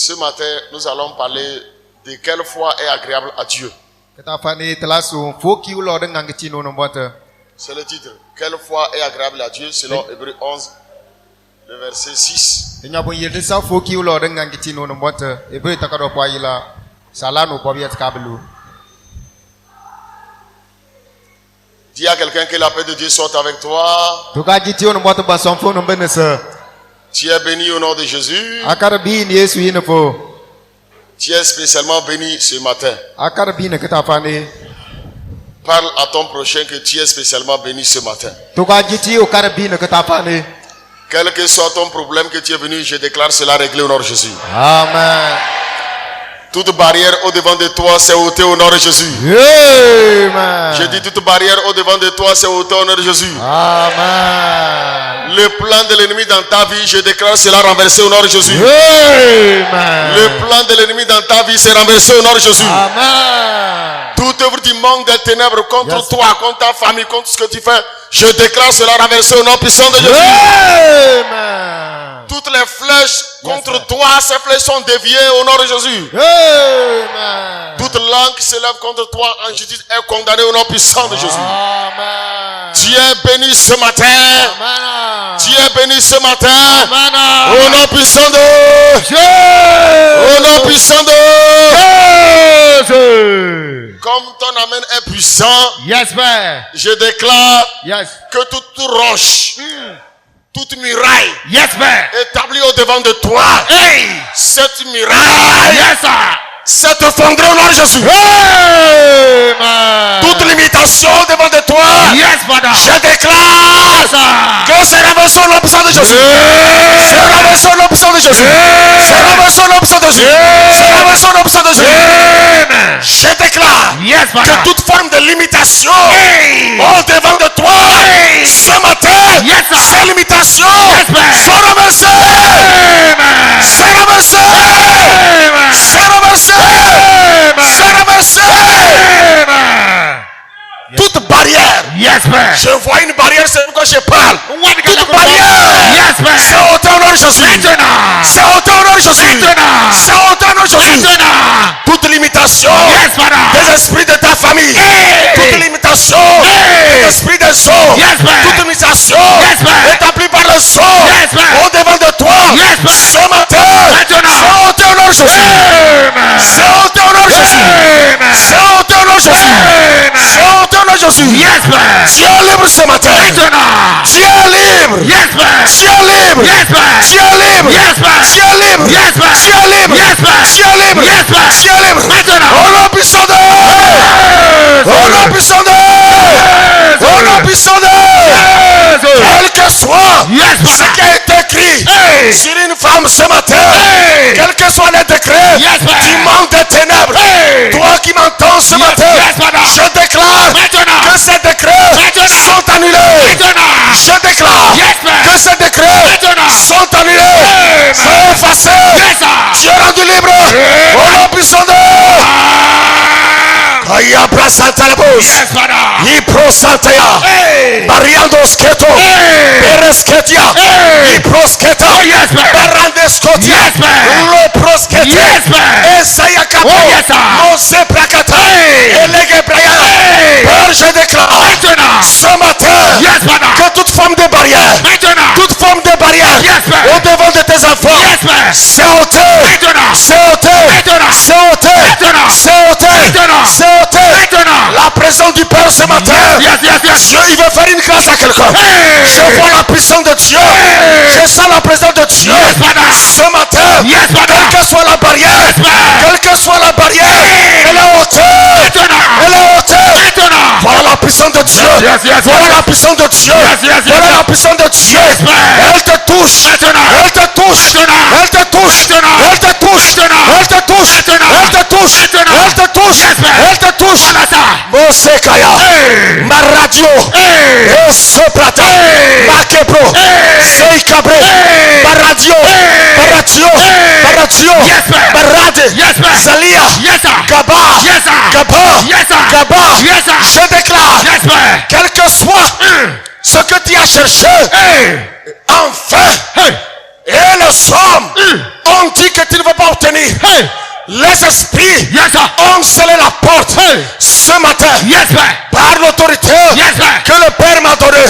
Ce matin, nous allons parler de quelle foi est agréable à Dieu. C'est le titre. Quelle foi est agréable à Dieu selon Hébreux 11, le verset 6. Dis à quelqu'un que la paix de Dieu soit avec toi. Tu es béni au nom de Jésus. Tu es spécialement béni ce matin. Parle à ton prochain que tu es spécialement béni ce matin. Quel que soit ton problème que tu es venu, je déclare cela réglé au nom de Jésus. Amen. Toute barrière au devant de toi, c'est ôté au nom de Jésus. Amen. Je dis toute barrière au devant de toi, c'est ôté au nom de Jésus. Amen. Le plan de l'ennemi dans ta vie, je déclare cela renversé au nom de Jésus. Amen. Le plan de l'ennemi dans ta vie, c'est renversé au nom de Jésus. Amen. Toute œuvre du monde des ténèbres contre toi, contre ta famille, contre ce que tu fais, je déclare cela renversé au nom puissant de Jésus. Amen. Toutes les flèches contre toi, ces flèches sont déviées au nom de Jésus. Amen. Toute langue qui se lève contre toi en justice est condamnée au nom puissant de Jésus. Amen. Tu es béni ce matin. Amen. Tu es béni ce matin. Amen. Au nom puissant de Jésus. Au nom puissant de Jésus. Comme ton amen est puissant, Yes, Père. je déclare Yes. que toute roche, toute muraille Yes, Père. établie au devant de toi, Hey. cette muraille Yes, sir. s'est effondrée au nom de Jésus. Amen. Toute limitation au devant de toi, Yes, Father. je déclare Yes, sir. que c'est renversé au nom puissant de Jésus. C'est renversé au nom puissant de Jésus. C'est renversé au nom puissant de Jésus. C'est renversé au nom puissant de Jésus. Amen. Je déclare Yes, Father. que toute forme de limitation Hey. au devant de toi, Hey. ce matin, Yes, sir. ces limitations Yes, man. sont renversées. Amen. C'est renversé. Amen. C'est renversé. Amen. C'est renversé. Amen. Toute barrière. Yes, Père. Je vois une barrière, c'est pourquoi je parle. What Toute barrière. Yes, Père. C'est ôté au nom de Jésus. Maintenant. C'est ôté au nom de Jésus. Maintenant. C'est ôté au nom de Jésus. Maintenant. Toute limitation Yes, Father. des esprits de ta famille. Hey. Toute limitation Hey. des esprits des eaux. Yes, Père. Toute limitation Yes, Père. établie par le sang Yes, Père. au devant de toi. Yes, Père. Ce matin, Maintenant. c'est ôté au nom de Jésus. Amen. C'est ôté au nom de Jésus. Amen. C'est ôté au nom de Jésus. Amen. C'est ôté au nom de Jésus. Yes, Père. Tu es libre ce matin. Maintenant. Tu es libre. Yes, Père. Tu es libre. Yes, Père. Tu es libre. Yes, Père. Tu es libre. Yes, Père. Tu es libre. Yes, Père. Tu es libre. Yes, Père. Tu es libre. Maintenant. Au nom puissant de Au nom puissant de Au nom puissant de quel que soit Yes, ce Père. qui a été écrit Hey. sur une femme ce matin, Hey. quel que soit le décret Yes, Père. du monde des ténèbres, Hey. toi qui m'entends ce matin, yes, Père. je déclare Maintenant. que ces décrets Maintenant. sont annulés. Maintenant. Je déclare Yes, Père. que ces décrets Maintenant. sont annulés, Amen. sont effacés. Yes, sir. Tu es rendu libre. Au nom puissant de Kaya Brasantalabos. Yes, Father. Iprosantea. Hey. Bariandos keto. Hey. Beresketia. Hey. Iprosketa. Oh, yes, Père. Berandeskotia. Yes, Père. Loproskete. Yes, Père. Esaya kapo. Oh, yes, sir. Mose prakata. Hey. Elege braya. Hey. Père, je déclare Maintenant. ce matin Yes, Father. que toute forme de barrière, Maintenant. toute forme de barrière Yes, Père. au devant de tes enfants, Yes, Père. c'est ôté. Maintenant. C'est ôté. Maintenant. C'est ôté. Maintenant. C'est ôté. Maintenant. C'est ôté. Maintenant. La présence du Père ce matin. Yes, yes, yes. Dieu, il veut faire une grâce à quelqu'un. Hey. Je vois la puissance de Dieu. Hey. Je sens la présence de Dieu. Yes, Father. Ce matin, Yes, Father. quelle que soit la barrière, Yes, Père. quelle que soit la barrière, Hey. elle est ôtée. Maintenant. Elle est ôtée. Maintenant. Voilà la puissance de Dieu. Yes, yes, Voilà yes. la puissance de Dieu. Yes, yes, yes, Voilà yes. la puissance de Dieu. Yes, Père. Elle te touche. Maintenant. Elle te touche. Maintenant. Elle te touche. Maintenant. Elle te touche. Maintenant. Elle te touche. Maintenant. Elle te touche. Maintenant. Elle te touche. Yes, Père. Elle te touche. Voilà ça. Mosekaya. Hey. Ma radio. Hey. Et soprata. Hey. Ma kebro. Hey. Sei cabre. Hey. Ma radio. Hey. Ma radio. Hey. Ma radio. Yes, Père. Ma rade. Yes, Père. Zalia. Yes, sir. Gaba. Yes, sir. Gaba. Yes, sir. Gaba. Yes, sir. Je déclare. Yes, Père. Quel que soit ce que tu as cherché, Hey. enfin, Hey. et les hommes ont dit que tu ne vas pas obtenir. Hey. Les esprits Yes, sir. ont scellé la porte Hey. ce matin Yes, sir. par l'autorité Yes, sir. que le Père m'a donnée.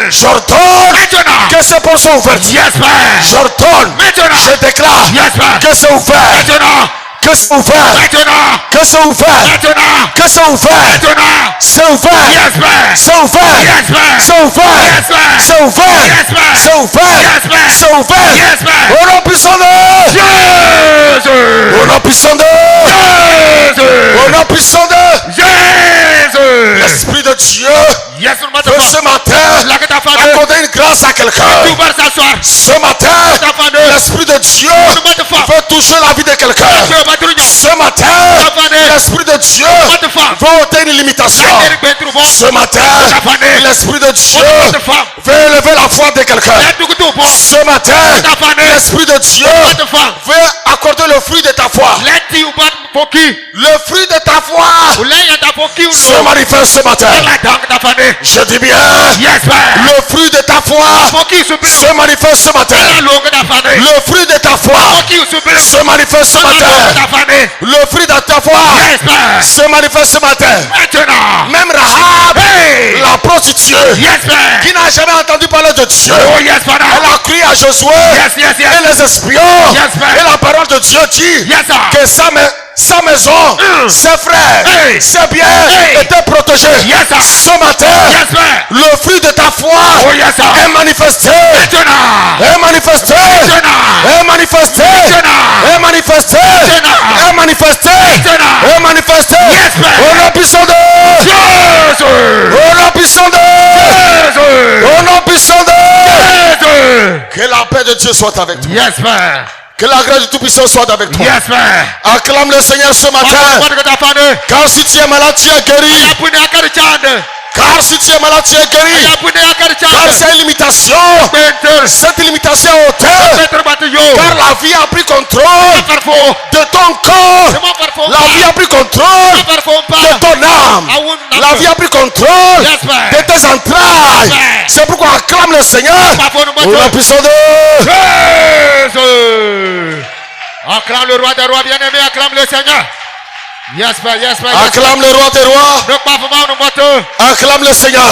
J'ordonne Maintenant. que ces portes sont ouvertes. Yes, sir. J'ordonne, Maintenant. je déclare Yes, sir. que c'est ouvert, Maintenant. que c'est ouvert, Maintenant. que c'est ouvert, Maintenant. que c'est ouvert, Maintenant. c'est ouvert, Yes, sir. c'est ouvert, Yes, sir. c'est ouvert, Yes, sir. c'est ouvert, Yes, sir. c'est ouvert, Yes, sir. c'est ouvert. Yes, sir. Au nom puissant de, Jésus. au nom puissant de, Jésus. au nom puissant de, Jésus. l'Esprit de Dieu Yes, on m'a veut ce matin La que ta femme. accorder une grâce à quelqu'un. Tu vas s'asseoir. Ce matin, Ta femme. l'Esprit de Dieu Tu vas te faire. veut toucher la vie de quelqu'un. Tu vas te faire. Ce matin, l'Esprit de Dieu What the fuck? veut ôter une limitation. Ce matin, l'Esprit de Dieu veut élever la foi de quelqu'un. Ce matin, l'Esprit de Dieu veut accorder le fruit de ta foi. Le fruit de ta foi se manifeste ce matin. Je dis bien, le fruit de ta foi se manifeste ce matin. Le fruit de ta foi se manifeste ce matin. Le fruit de ta foi se manifeste ce matin. Même Rahab, la prostituée, qui n'a jamais entendu parler de Dieu, elle a crié à Josué et les espions. Et la parole de Dieu dit que sa maison, ses frères, ses biens étaient protégés. Ce matin, le fruit de ta foi est manifesté. Est manifesté. Est manifesté. Est manifesté. Est manifesté. Est manifesté. Au nom puissant de Jésus. Au nom puissant de Jésus. Au nom puissant de Jésus. Que la paix de Dieu soit avec toi. Yes, man. Que la grâce du Tout-Puissant soit avec toi. Yes, man. Acclame le Seigneur ce matin. Car si tu es malade, tu es guéri. Car si tu es malade, tu es guéri. Car c'est une limitation. Cette limitation est haute. Car la vie a pris contrôle de ton corps. La vie a pris contrôle de ton âme. La vie a pris contrôle de tes entrailles. C'est pourquoi acclame le Seigneur. Au nom puissant de Jésus. Acclame le roi des rois, bien-aimé, acclame le Seigneur. Yes, man, yes, man. acclame le roi des rois. Acclame le Seigneur.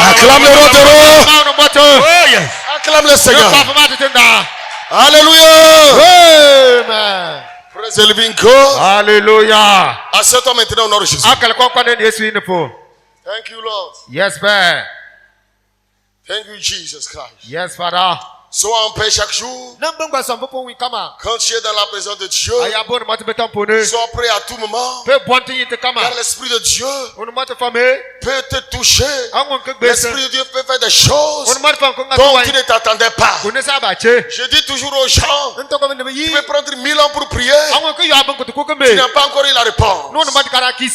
Acclame le roi des rois. Acclame le Seigneur. Alléluia. Amen. Praise the living God. Alléluia. Assieds-toi maintenant au nom de Jésus. Thank you, Lord. Yes, man. Thank you, Jesus Christ. Yes, Father. Sois en paix chaque jour. Quand tu es dans la présence de Dieu, sois prêt à tout moment. Car l'Esprit de Dieu peut te toucher. L'Esprit de Dieu peut faire des choses dont tu ne t'attendais pas. Je dis toujours aux gens, tu peux prendre 1000 ans pour prier. Tu n'as pas encore eu la réponse.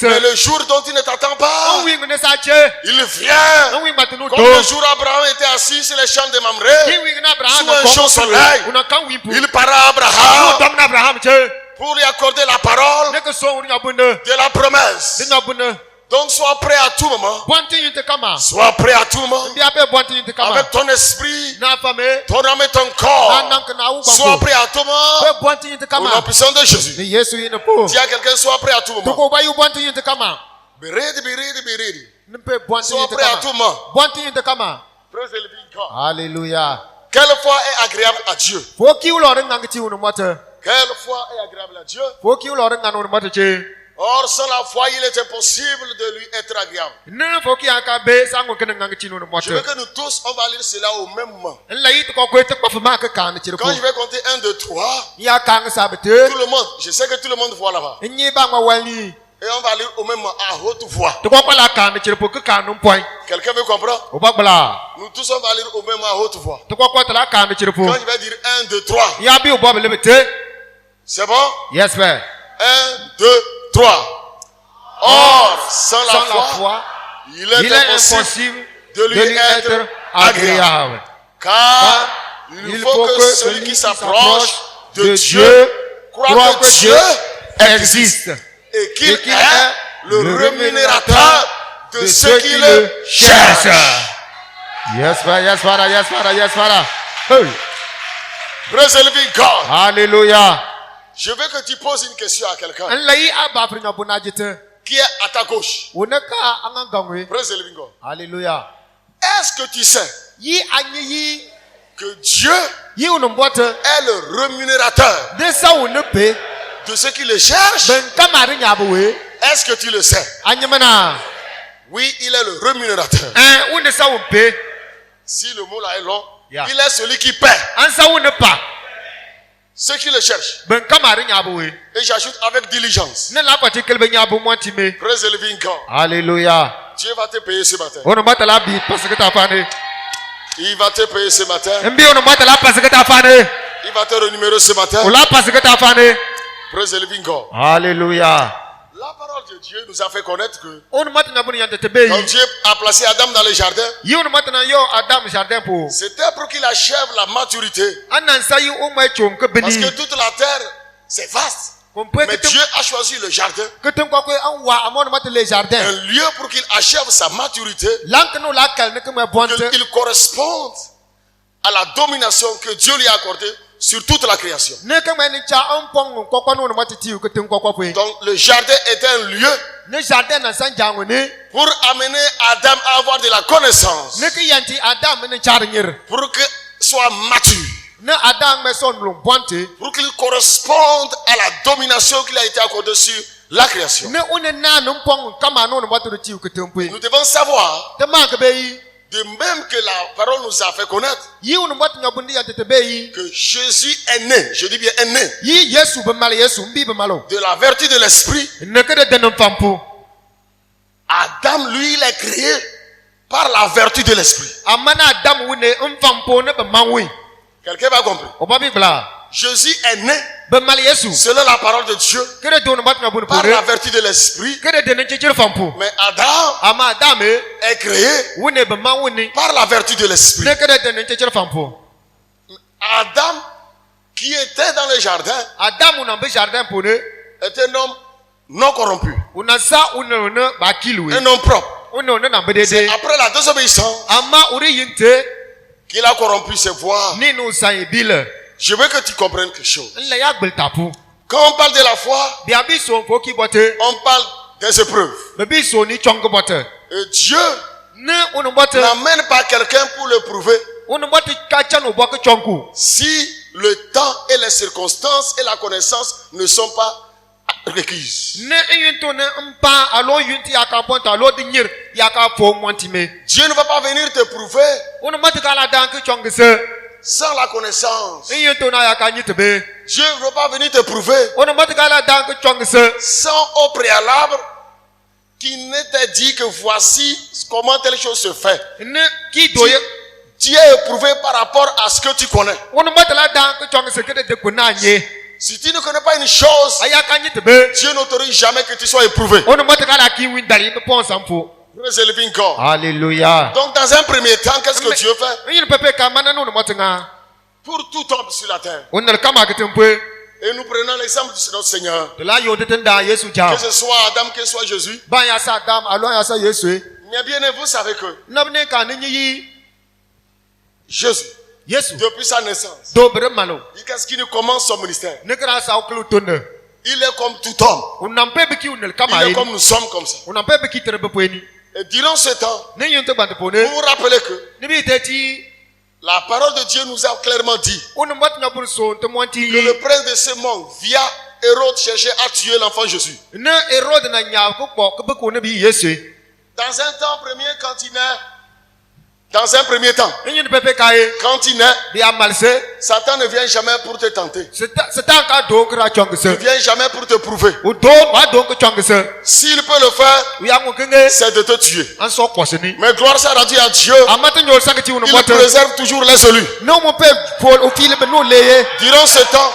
Mais le jour dont tu ne t'attends pas, il vient. Comme le jour où Abraham était assis sur les champs de Mamré, sous un chaud soleil, il parla à Abraham pour lui accorder la parole de la promesse. Donc sois prêt à tout moment. Sois prêt à tout moment. Avec ton esprit, ton âme et ton corps. Sois prêt à tout moment. Au nom puissant de Jésus. Dis à quelqu'un, sois prêt à tout moment. Be ready, be ready, be ready. Sois prêt à tout moment. Praise the living God. Alléluia. Quelle foi est agréable à Dieu? Quelle foi est agréable à Dieu? Or, sans la foi, il est impossible de lui être agréable. Je veux que nous tous, on va lire cela au même moment. Quand je vais compter 1, 2, 3, tout le monde, je sais que tout le monde voit là-bas. Et on va lire au même moment, à haute voix. Quelqu'un veut comprendre? Nous tous, on va lire au même moment, à haute voix. Quand je vais dire 1, 2, 3. C'est bon? Yes, man. 1, 2, 3. Or, sans la foi, il est impossible de lui être agréable. Car il faut que celui qui s'approche de Dieu croit que Dieu existe et qu'il est le rémunérateur de ceux qui le cherchent. Yes, Father, yes, Father, yes, Father, yes, Father. Hey. Praise the living God. Alléluia. Je veux que tu poses une question à quelqu'un qui est à ta gauche. Praise the living God. Alléluia. Est-ce que tu sais que Dieu est le rémunérateur de ceux qui le cherchent? Est-ce que tu le sais? Oui, il est le rémunérateur. Si le mot là est long, il est celui qui paie ceux qui le cherchent. Et j'ajoute avec diligence. Praise the living God. Alléluia. Dieu va te payer ce matin. Il va te payer ce matin. Il va te renumérer ce matin. Praise the living God. Alléluia. La parole de Dieu nous a fait connaître que quand Dieu a placé Adam dans le jardin, c'était pour qu'il achève la maturité. Parce que toute la terre, c'est vaste. Mais Dieu a choisi le jardin, un lieu pour qu'il achève sa maturité, qu'il corresponde à la domination que Dieu lui a accordée sur toute la création. Donc le jardin est un lieu pour amener Adam à avoir de la connaissance, pour qu'il soit mature, pour qu'il corresponde à la domination qu'il a été accordée sur la création. Nous devons savoir, de même que la parole nous a fait connaître, que Jésus est né, je dis bien est né, de la vertu de l'esprit. Adam, lui, il est créé par la vertu de l'esprit. Quelqu'un va comprendre. Jésus est né selon la parole de Dieu par la vertu de l'esprit. Mais Adam est créé par la vertu de l'esprit. Adam, qui était dans le jardin, est un homme non corrompu, un homme propre. C'est après la désobéissance qu'il a corrompu ses voies. Je veux que tu comprennes quelque chose. Quand on parle de la foi, on parle des épreuves. Et Dieu n'amène pas quelqu'un pour le prouver. Si le temps et les circonstances et la connaissance ne sont pas requises. Dieu ne va pas venir te prouver sans la connaissance. Dieu ne va pas venir te prouver sans au préalable qu'il ne t'a dit que voici comment telle chose se fait. Tu es éprouvé par rapport à ce que tu connais. Si tu ne connais pas une chose, Dieu n'autorise jamais que tu sois éprouvé. Alléluia. Donc dans un premier temps, qu'est-ce que Dieu fait? Pour tout homme sur la terre. Et nous prenons l'exemple de notre Seigneur. Que ce soit Adam, que ce soit Jésus. Mais bien, vous savez que Jésus, depuis sa naissance, qu'est-ce qui nous commence son ministère? Il est comme tout homme. Il est comme nous sommes comme ça. Et durant ce temps, vous vous rappelez que la parole de Dieu nous a clairement dit que le prince de ce monde, via Hérode, cherchait à tuer l'enfant Jésus. Dans un temps premier, quand il naît, dans un premier temps, quand il naît, Satan ne vient jamais pour te tenter. Il ne vient jamais pour te prouver. S'il peut le faire, c'est de te tuer. Mais gloire soit rendue à Dieu. Il préserve toujours les élus. Durant ce temps,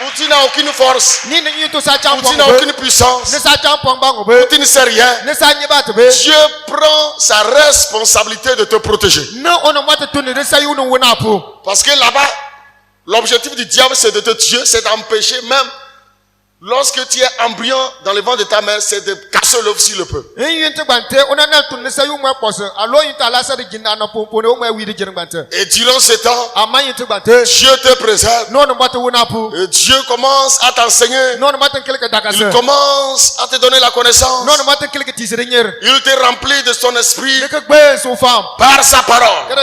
où tu n'as aucune force, où tu n'as aucune puissance, où tu ne sais rien, Dieu prend sa responsabilité de te protéger. Parce que là-bas, l'objectif du diable, c'est de te tuer, c'est d'empêcher même Lorsque tu es embryon dans le ventre de ta mère, c'est de casser l'œuf s'il le peut. Et durant ce temps, Dieu te préserve. Et Dieu commence à t'enseigner. Il commence à te donner la connaissance. Il te remplit de son esprit par sa parole. Et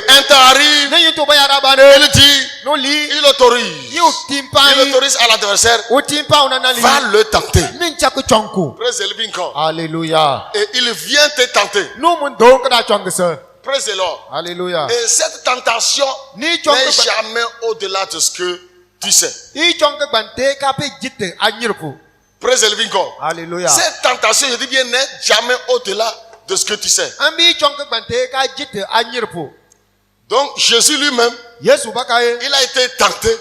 un temps arrive, il dit, il autorise à l'adversaire, va le tenter. Praise the living God. Alléluia. Et il vient te tenter. Praise the Lord. Alléluia. Et cette tentation n'est jamais au-delà de ce que tu sais. Praise the living God. Alléluia. Cette tentation, je dis bien, n'est jamais au-delà de ce que tu sais. Donc Jésus lui-même, il a été tenté.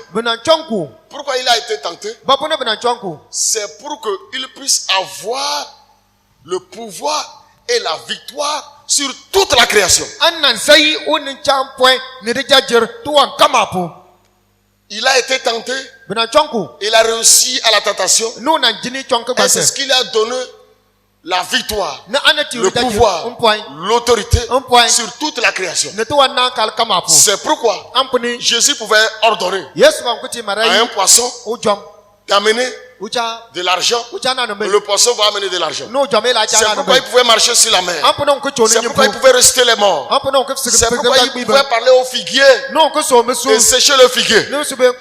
Pourquoi il a été tenté? C'est pour qu'il puisse avoir le pouvoir et la victoire sur toute la création. Il a été tenté. Il a réussi à la tentation. Et c'est ce qui lui a donné la victoire, le pouvoir, l'autorité sur toute la création. C'est pourquoi Jésus pouvait ordonner à un poisson d'amener de l'argent. Le poisson va amener de l'argent. C'est pourquoi il pouvait marcher sur la mer. C'est pourquoi il pouvait ressusciter les morts. C'est pourquoi il pouvait parler au figuier et sécher le figuier.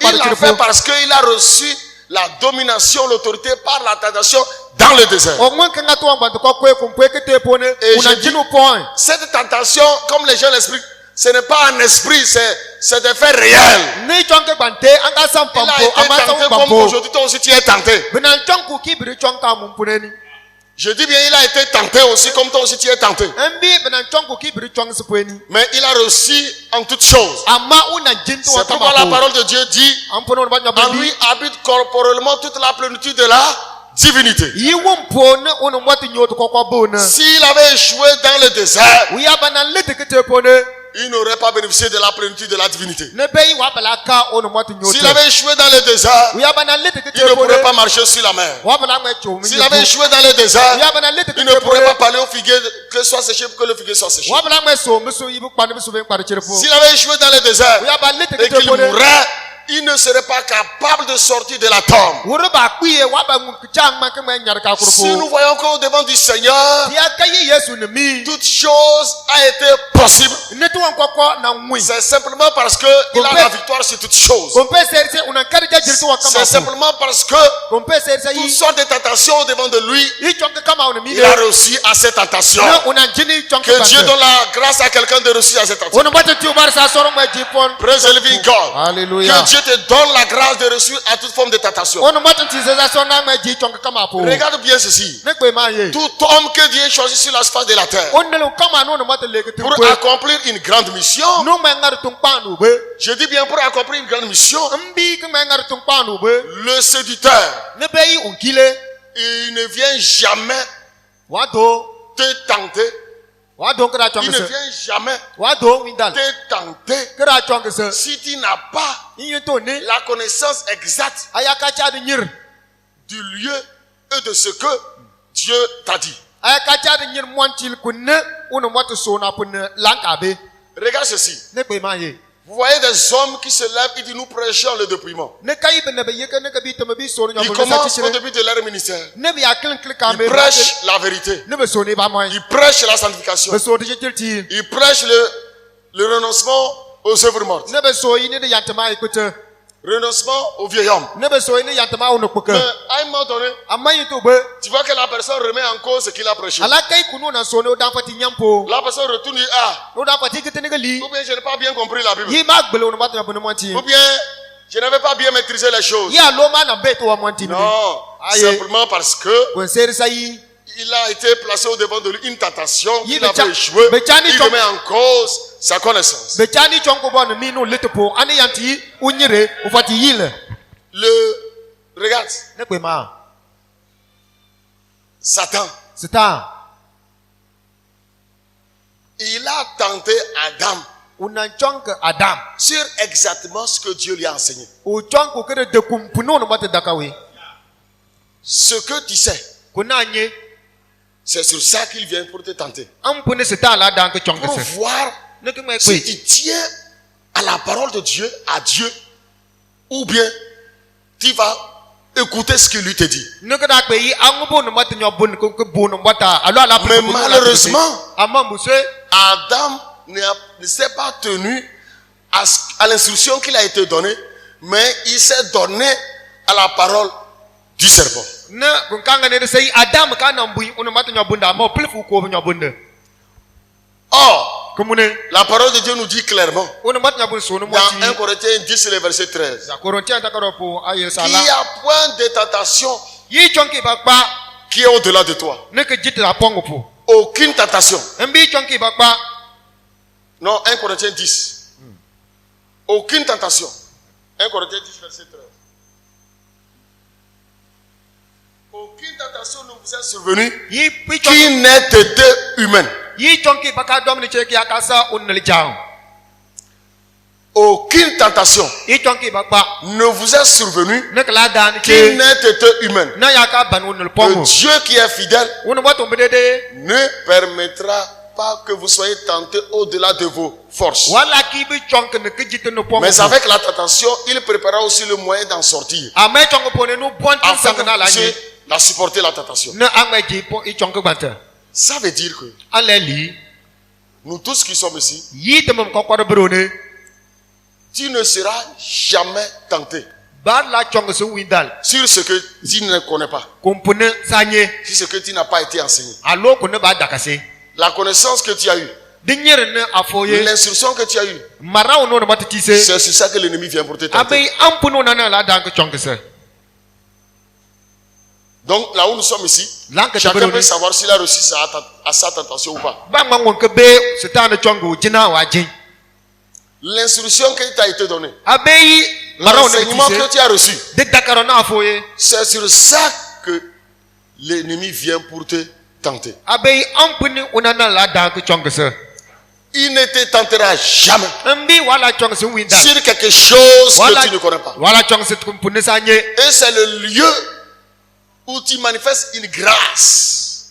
Il l'a fait parce qu'il a reçu la domination, l'autorité par la tentation dans le désert. Et je dis, cette tentation, comme les gens l'expliquent, ce n'est pas un esprit, c'est des faits réels. Il a été tenté comme aujourd'hui toi aussi tu es tenté. Je dis bien, il a été tenté aussi comme toi aussi tu es tenté. Mais il a réussi en toutes choses. C'est pourquoi la parole de Dieu dit, en lui habite corporellement toute la plénitude de la divinité. S'il avait échoué dans le désert, il n'aurait pas bénéficié de la plénitude de la divinité. S'il avait échoué dans le désert, il ne pourrait pas marcher sur la mer. S'il avait échoué dans le désert, il ne pourrait pas parler au figuier que soit séché pour que le figuier soit séché. S'il avait échoué dans le désert et qu'il mourrait, il ne serait pas capable de sortir de la tombe. Si nous voyons qu'au devant du Seigneur, toute chose a été possible, c'est simplement parce qu'il a la victoire sur toute chose. C'est simplement parce que toutes sortes de tentations au devant de lui, il a réussi à cette tentation. Que Dieu donne la grâce à quelqu'un de réussir à cette tentation. Praise the living God. Alléluia. Que Dieu te donne la grâce de réussir à toute forme de tentation. Regarde bien ceci. Tout homme que Dieu choisit sur la surface de la terre pour accomplir une grande mission, je dis bien pour accomplir une grande mission, le séducteur, il ne vient jamais te tenter. Il ne vient jamais te tenter si tu n'as pas la connaissance exacte du lieu et de ce que Dieu t'a dit. Regarde ceci. Vous voyez des hommes qui se lèvent et disent nous prêchons le dépouillement. Ils commencent au début de leur ministère. Ils prêchent la vérité. Ils prêchent la sanctification. Ils prêchent le renoncement aux œuvres mortes. Renoncement au vieil homme. Mais à un moment donné, tu vois que la personne remet en cause ce qu'il a prêché. La personne retourne et dit ou bien je n'ai pas bien compris la Bible. Ou bien je n'avais pas bien maîtrisé les choses. Non, simplement parce que il a été placé au devant de lui une tentation, il avait échoué, il remet en cause sa connaissance. Regarde. Satan. Il a tenté Adam sur exactement ce que Dieu lui a enseigné. ce que tu sais, c'est sur ça qu'il vient pour te tenter. Pour voir si tu tiens à la parole de Dieu, à Dieu, ou bien tu vas écouter ce qu'il lui te dit. Mais malheureusement, Adam ne s'est pas tenu à l'instruction qu'il a été donnée, mais il s'est donné à la parole du serpent. Or, la parole de Dieu nous dit clairement dans 1 Corinthiens 10, le verset 13, qu'il n'y a point de tentation qui est au-delà de toi. Aucune tentation. Non, 1 Corinthiens 10. Aucune tentation. 1 Corinthiens 10, verset 13. Aucune tentation ne vous est survenue qui n'est été humaine. Aucune tentation ne vous est survenue qui n'est été humaine. Le Dieu qui est fidèle ne permettra pas que vous soyez tentés au-delà de vos forces. Mais avec la tentation, il préparera aussi le moyen d'en sortir, afin que vous puissiez la supporter la tentation. Ça veut dire que nous tous qui sommes ici, tu ne seras jamais tenté sur ce que tu ne connais pas, sur ce que tu n'as pas été enseigné. La connaissance que tu as eue, l'instruction que tu as eue, c'est sur ça que l'ennemi vient pour te tenter. Donc là où nous sommes ici, chacun peut savoir s'il a reçu sa tentation ou pas. L'instruction qui t'a été donnée, l'enseignement que tu as reçu, c'est sur ça que l'ennemi vient pour te tenter. Il ne te tentera jamais sur quelque chose que tu ne connais pas. Et c'est le lieu où tu manifestes une grâce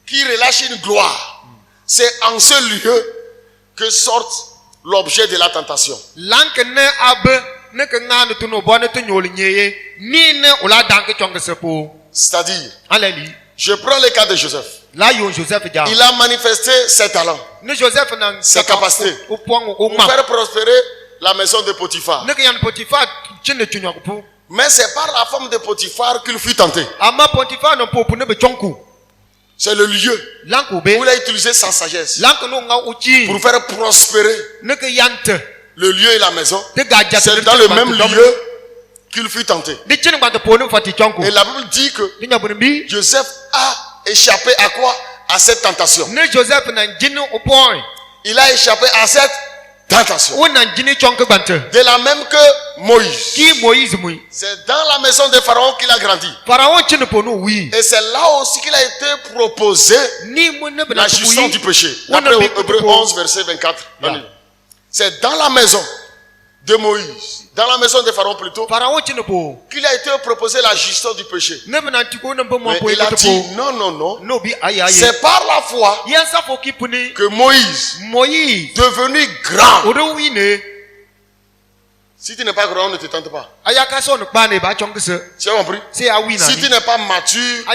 qui relâche une gloire. C'est en ce lieu que sorte l'objet de la tentation. C'est-à-dire, je prends le cas de Joseph. Il a manifesté ses talents, ses capacités pour faire prospérer la maison de Potiphar. Mais c'est par la forme de Potiphar qu'il fut tenté. C'est le lieu où il a utilisé sa sagesse pour faire prospérer le lieu et la maison. C'est dans le même lieu qu'il fut tenté. Et la Bible dit que Joseph a échappé à quoi? À cette tentation. Il a échappé à cette tentation. De la même que Moïse. C'est dans la maison de Pharaon qu'il a grandi. Et c'est là aussi qu'il a été proposé la jouissance du péché. Après Hébreux 11, verset 24. C'est dans la maison de Moïse, dans la maison de Pharaon plutôt, qu'il a été proposé la jouissance du péché. Mais il a dit non. C'est par la foi que Moïse, devenu grand. Si tu n'es pas grand, on ne te tente pas. Tu as compris? Si tu n'es pas mature, on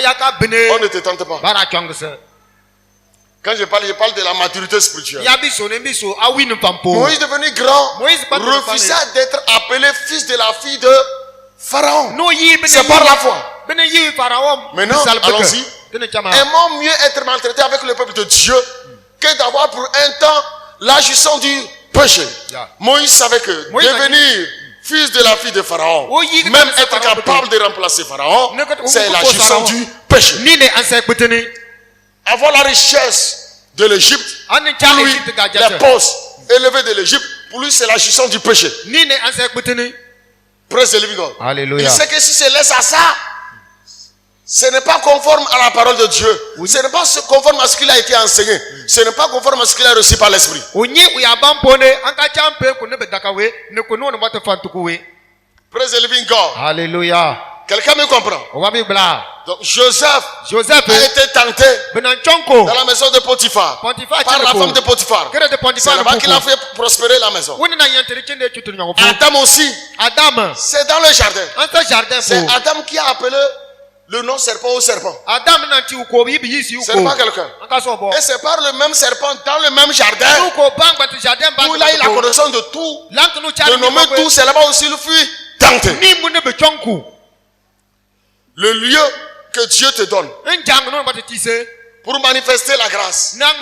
ne te tente pas. Quand je parle de la maturité spirituelle. Moïse devenu grand, refusa d'être appelé fils de la fille de Pharaon. C'est par la foi. Maintenant, allons-y. Aimons mieux être maltraité avec le peuple de Dieu que d'avoir pour un temps la jouissance du péché. Moïse savait que devenir fils de la fille de Pharaon, même être capable de remplacer Pharaon, c'est la jouissance du péché. Avoir la richesse de l'Égypte, pour lui, les postes élevés de l'Égypte, pour lui c'est la jouissance du péché. Praise the living God. Il sait que si se laisse à ça, ce n'est pas conforme à la parole de Dieu. Ce n'est pas conforme à ce qu'il a été enseigné. Ce n'est pas conforme à ce qu'il a reçu par l'Esprit. Praise the living God. Alléluia. Quelqu'un me comprend? Donc Joseph a été tenté dans la maison de Potiphar par la femme de Potiphar. C'est là-bas qu'il a fait prospérer la maison. Adam aussi, c'est dans le jardin. C'est Adam qui a appelé le nom serpent au serpent. C'est pas quelqu'un. Et c'est par le même serpent dans le même jardin où il a eu la connaissance de tout, de nommer tout. C'est là-bas aussi il fut tenté. Le lieu que Dieu te donne pour manifester la grâce, la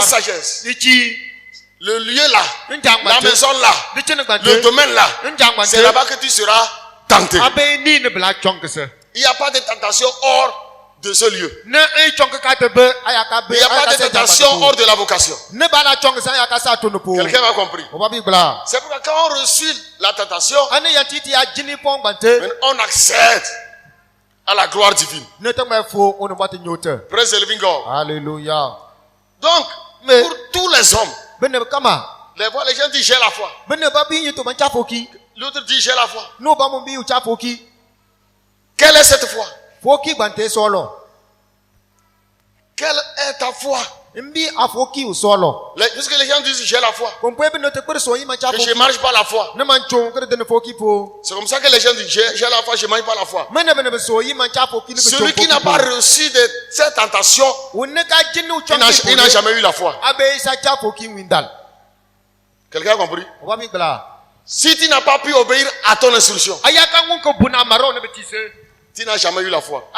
sagesse, le lieu là, la maison là, le domaine là, c'est là-bas que tu seras tenté. Il n'y a pas de tentation hors de ce lieu. Il n'y a pas de tentation hors de la vocation. Quelqu'un m'a compris? C'est pourquoi quand on reçut la tentation, on accède à la gloire divine. Praise the living God. Alléluia. Donc, pour tous les hommes, les gens disent j'ai la foi. L'autre dit j'ai la foi. Quelle est cette foi? Quelle est ta foi? Puisque les gens disent j'ai la foi, que je ne marche pas la foi. C'est comme ça que les gens disent j'ai la foi, je ne marche pas la foi. Celui qui n'a pas reçu de cette tentation, il n'a jamais eu la foi. Quelqu'un a compris? Si tu n'as pas pu obéir à ton instruction, tu n'as jamais eu la foi.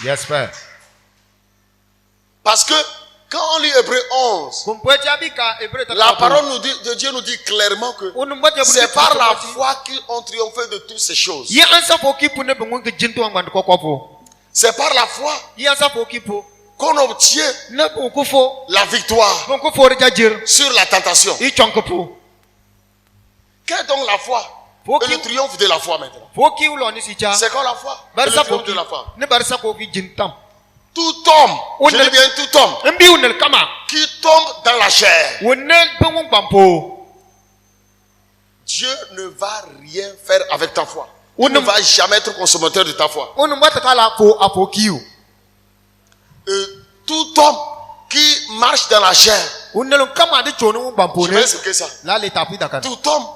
Yes, Père. Parce que quand on lit Hébreux 11, la parole de Dieu nous dit clairement que c'est par la foi qu'ils ont triomphé de toutes ces choses. C'est par la foi qu'on obtient la victoire sur la tentation. Quelle est donc la foi? Et le triomphe de la foi maintenant. C'est quoi la foi? Et le triomphe de la foi. Tout homme, je dis bien tout homme, qui tombe dans la chair, Dieu ne va rien faire avec ta foi. Il ne va jamais être consommateur de ta foi. Et tout homme qui marche dans la chair, je vais expliquer ça. Tout homme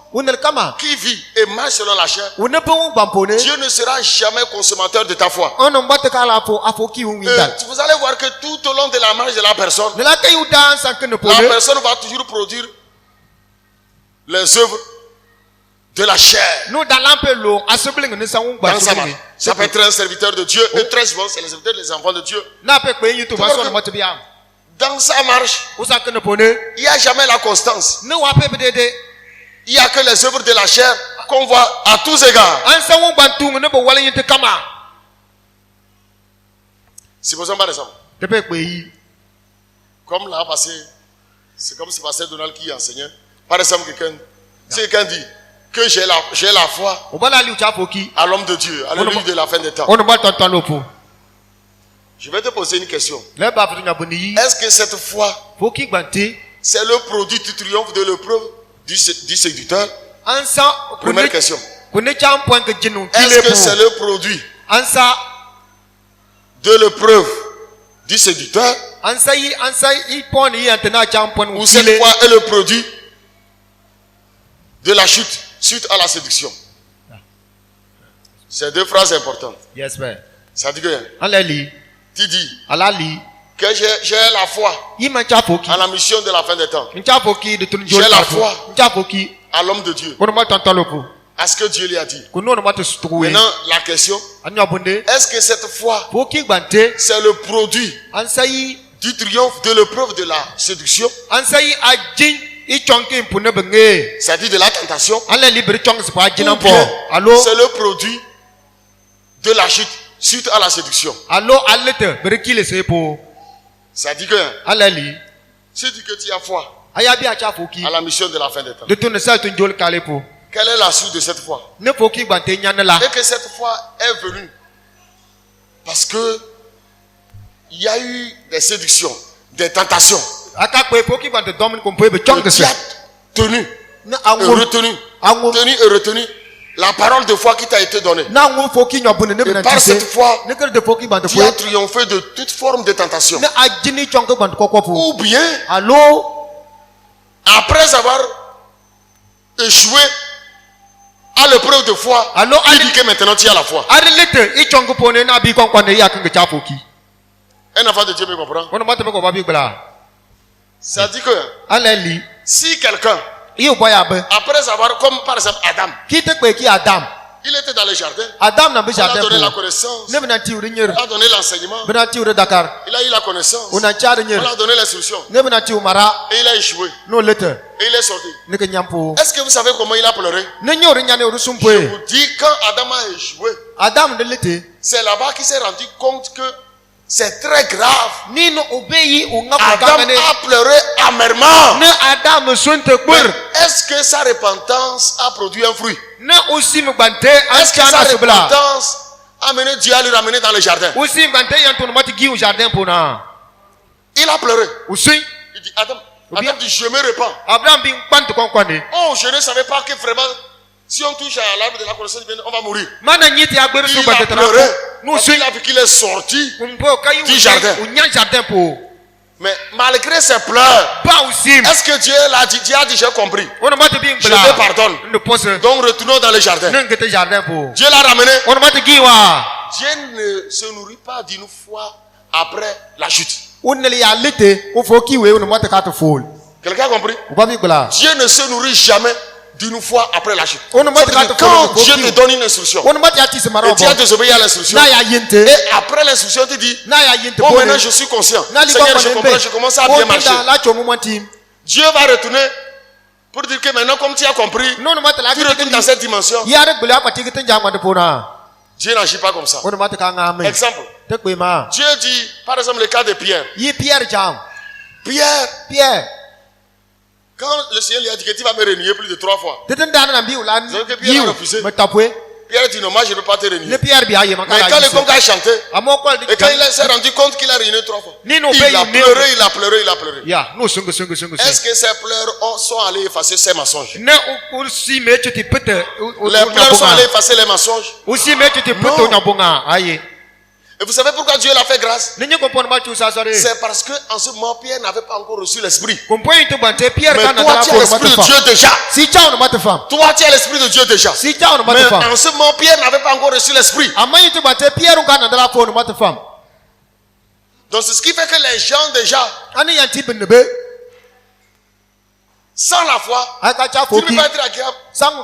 qui vit et marche selon la chair, Dieu ne sera jamais consommateur de ta foi. Vous allez voir que tout au long de la marche de la personne va toujours produire les œuvres de la chair dans sa marche. Ça peut être un serviteur de Dieu, et très souvent c'est les serviteurs des enfants de Dieu. Dans sa marche, il n'y a jamais la constance. Il n'y a que les œuvres de la chair qu'on voit à tous égards. Supposons par exemple, comme là passé, c'est comme si pasteur Donald qui enseignait. Par exemple, si quelqu'un dit que j'ai la foi à l'homme de Dieu, à l'homme de la fin des temps. Je vais te poser une question. Est-ce que cette foi, c'est le produit du triomphe de l'épreuve du séducteur? Première question. Est-ce que c'est le produit de l'épreuve du séducteur? Ou cette foi est le produit de la chute suite à la séduction? C'est deux phrases importantes. Ça dit que tu dis que j'ai la foi à la mission de la fin des temps. J'ai la foi à l'homme de Dieu, à ce que Dieu lui a dit. Maintenant, la question, est-ce que cette foi, c'est le produit du triomphe de l'épreuve de la séduction? C'est-à-dire de la tentation? Ou bien c'est le produit de la chute suite à la séduction? Ça dit que si tu dis que tu as foi à la mission de la fin des temps, quelle est la suite de cette foi? Et que cette foi est venue parce que il y a eu des séductions, des tentations. Qui a tenu et retenu. Tenu et retenu la parole de foi qui t'a été donnée. Et par cette foi, tu as triomphé de toute forme de tentation. Ou bien, après avoir échoué à l'épreuve de foi, il dit que maintenant tu as la foi. Un enfant de Dieu me comprend. Ça dit que si quelqu'un, après avoir, comme par exemple Adam, il était dans le jardin, il a donné la connaissance, il a donné l'enseignement, il a eu la connaissance, on a donné l'instruction, et il a échoué, et il est sorti. Est-ce que vous savez comment il a pleuré? Je vous dis, quand Adam a échoué, c'est là-bas qu'il s'est rendu compte que c'est très grave. Adam a pleuré amèrement. Est-ce que sa repentance a produit un fruit? Est-ce que sa repentance a mené Dieu à lui ramener dans le jardin? Il a pleuré. Il dit, Adam dit, je me repens. Oh, je ne savais pas que vraiment, si on touche à l'arbre de la connaissance, on va mourir. Il a pleuré. Il a vu qu'il est sorti du jardin. Mais malgré ses pleurs, est-ce que Dieu l'a dit? Dieu a dit, j'ai compris. Je te pardonne. Donc retournons dans le jardin. Dieu l'a ramené. Dieu ne se nourrit pas d'une foi après la chute. Quelqu'un a compris? Dieu ne se nourrit jamais d'une fois après la chute. Quand Dieu te donne une instruction, et tu as désobéi à l'instruction, et après l'instruction, tu dis, bon, maintenant je suis conscient. Seigneur, je comprends, je commence à bien marcher. Dieu va retourner pour dire que maintenant, comme tu as compris, tu retournes dans cette dimension. Dieu n'agit pas comme ça. Exemple, Dieu dit, par exemple, le cas de Pierre. Pierre, quand le Seigneur lui a dit que tu vas me renier plus de 3 fois, Pierre a refusé. Pierre dit non, moi je ne peux pas te renier. Mais quand le gong a chanté, et quand il s'est rendu compte qu'il a renié 3 fois, il a pleuré, il a pleuré, il a pleuré. Est-ce que ces pleurs sont allés effacer ses mensonges? Les pleurs sont allés effacer les mensonges? Non. Et vous savez pourquoi Dieu l'a fait grâce? C'est parce qu'en ce moment, Pierre n'avait pas encore reçu l'esprit. Mais toi, tu as l'esprit de Dieu déjà. Toi, tu as l'esprit de Dieu déjà. Mais en ce moment, Pierre n'avait pas encore reçu l'esprit. Donc c'est ce qui fait que les gens déjà, sans la foi, tu ne peux pas être agréable.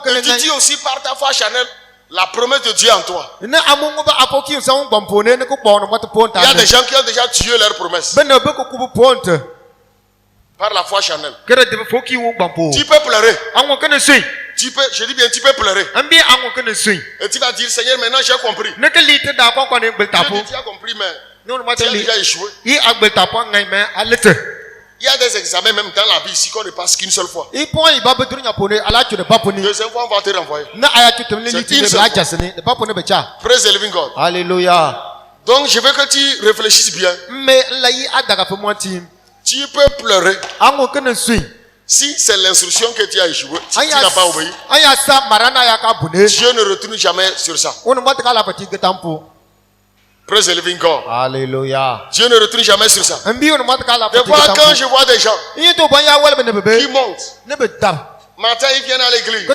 Et tu dis aussi par ta foi charnelle la promesse de Dieu en toi. Il y a des gens qui ont déjà tué leur promesse par la foi charnelle. Tu peux pleurer. Je dis bien, tu peux pleurer. Et tu vas dire, Seigneur, maintenant j'ai compris. Tu as compris, mais tu as déjà échoué. Il y a des examens même dans la vie ici qu'on ne passe qu'une seule fois. Deuxième fois, on va te renvoyer. C'est une seule fois. Praise the living God. Alléluia. Donc je veux que tu réfléchisses bien. Tu peux pleurer si c'est l'instruction que tu as échoué, si tu n'as pas obéi. Dieu ne retourne jamais sur ça. Praise the living God. Alléluia. Dieu ne retourne jamais sur ça. Des fois, quand je vois des gens qui montent, matin ils viennent à l'église,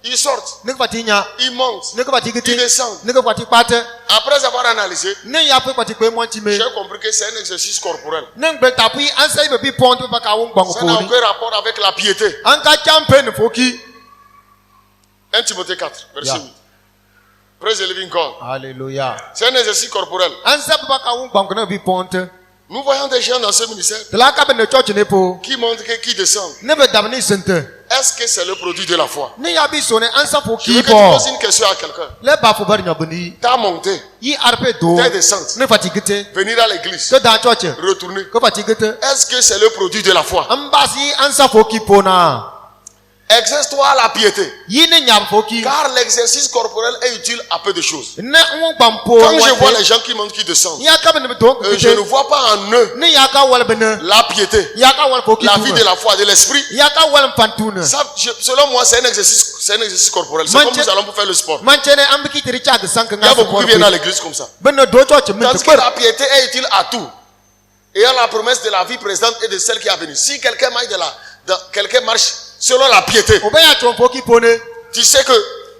ils sortent, ils montent, ils descendent. Après avoir analysé, j'ai compris que c'est un exercice corporel. Ça n'a aucun rapport avec la piété. 1 Timothée 4, verset 8. Praise the living God. Alléluia. C'est un exercice corporel. Nous voyons des gens dans ce ministère qui montent, qui descendent. Est-ce que c'est le produit de la foi? Je veux que tu poses une question à quelqu'un. T'as monté, t'as descendu, venir à l'église, retourner. Est-ce que c'est le produit de la foi? Exerce-toi la piété. Yine nyam foki. Car l'exercice corporel est utile à peu de choses. Ne on bampo. Quand je vois les gens qui montent, qui descendent, Yaka ben beton. je ne vois pas en eux Ne yaka wal bene. la piété, Yaka wal foki. la vie de la foi, de l'esprit. Yaka wal pantuna. Ça, selon moi, c'est un exercice corporel. C'est comme nous allons pour faire le sport. Manchene ambiki tericha de sank Il y a beaucoup qui viennent à l'église comme ça. Ben do church min Tandis que la piété est utile à tout. Et à la promesse de la vie présente et de celle qui a venu. Si quelqu'un marche selon la piété, Obeya chon foki pone. tu sais que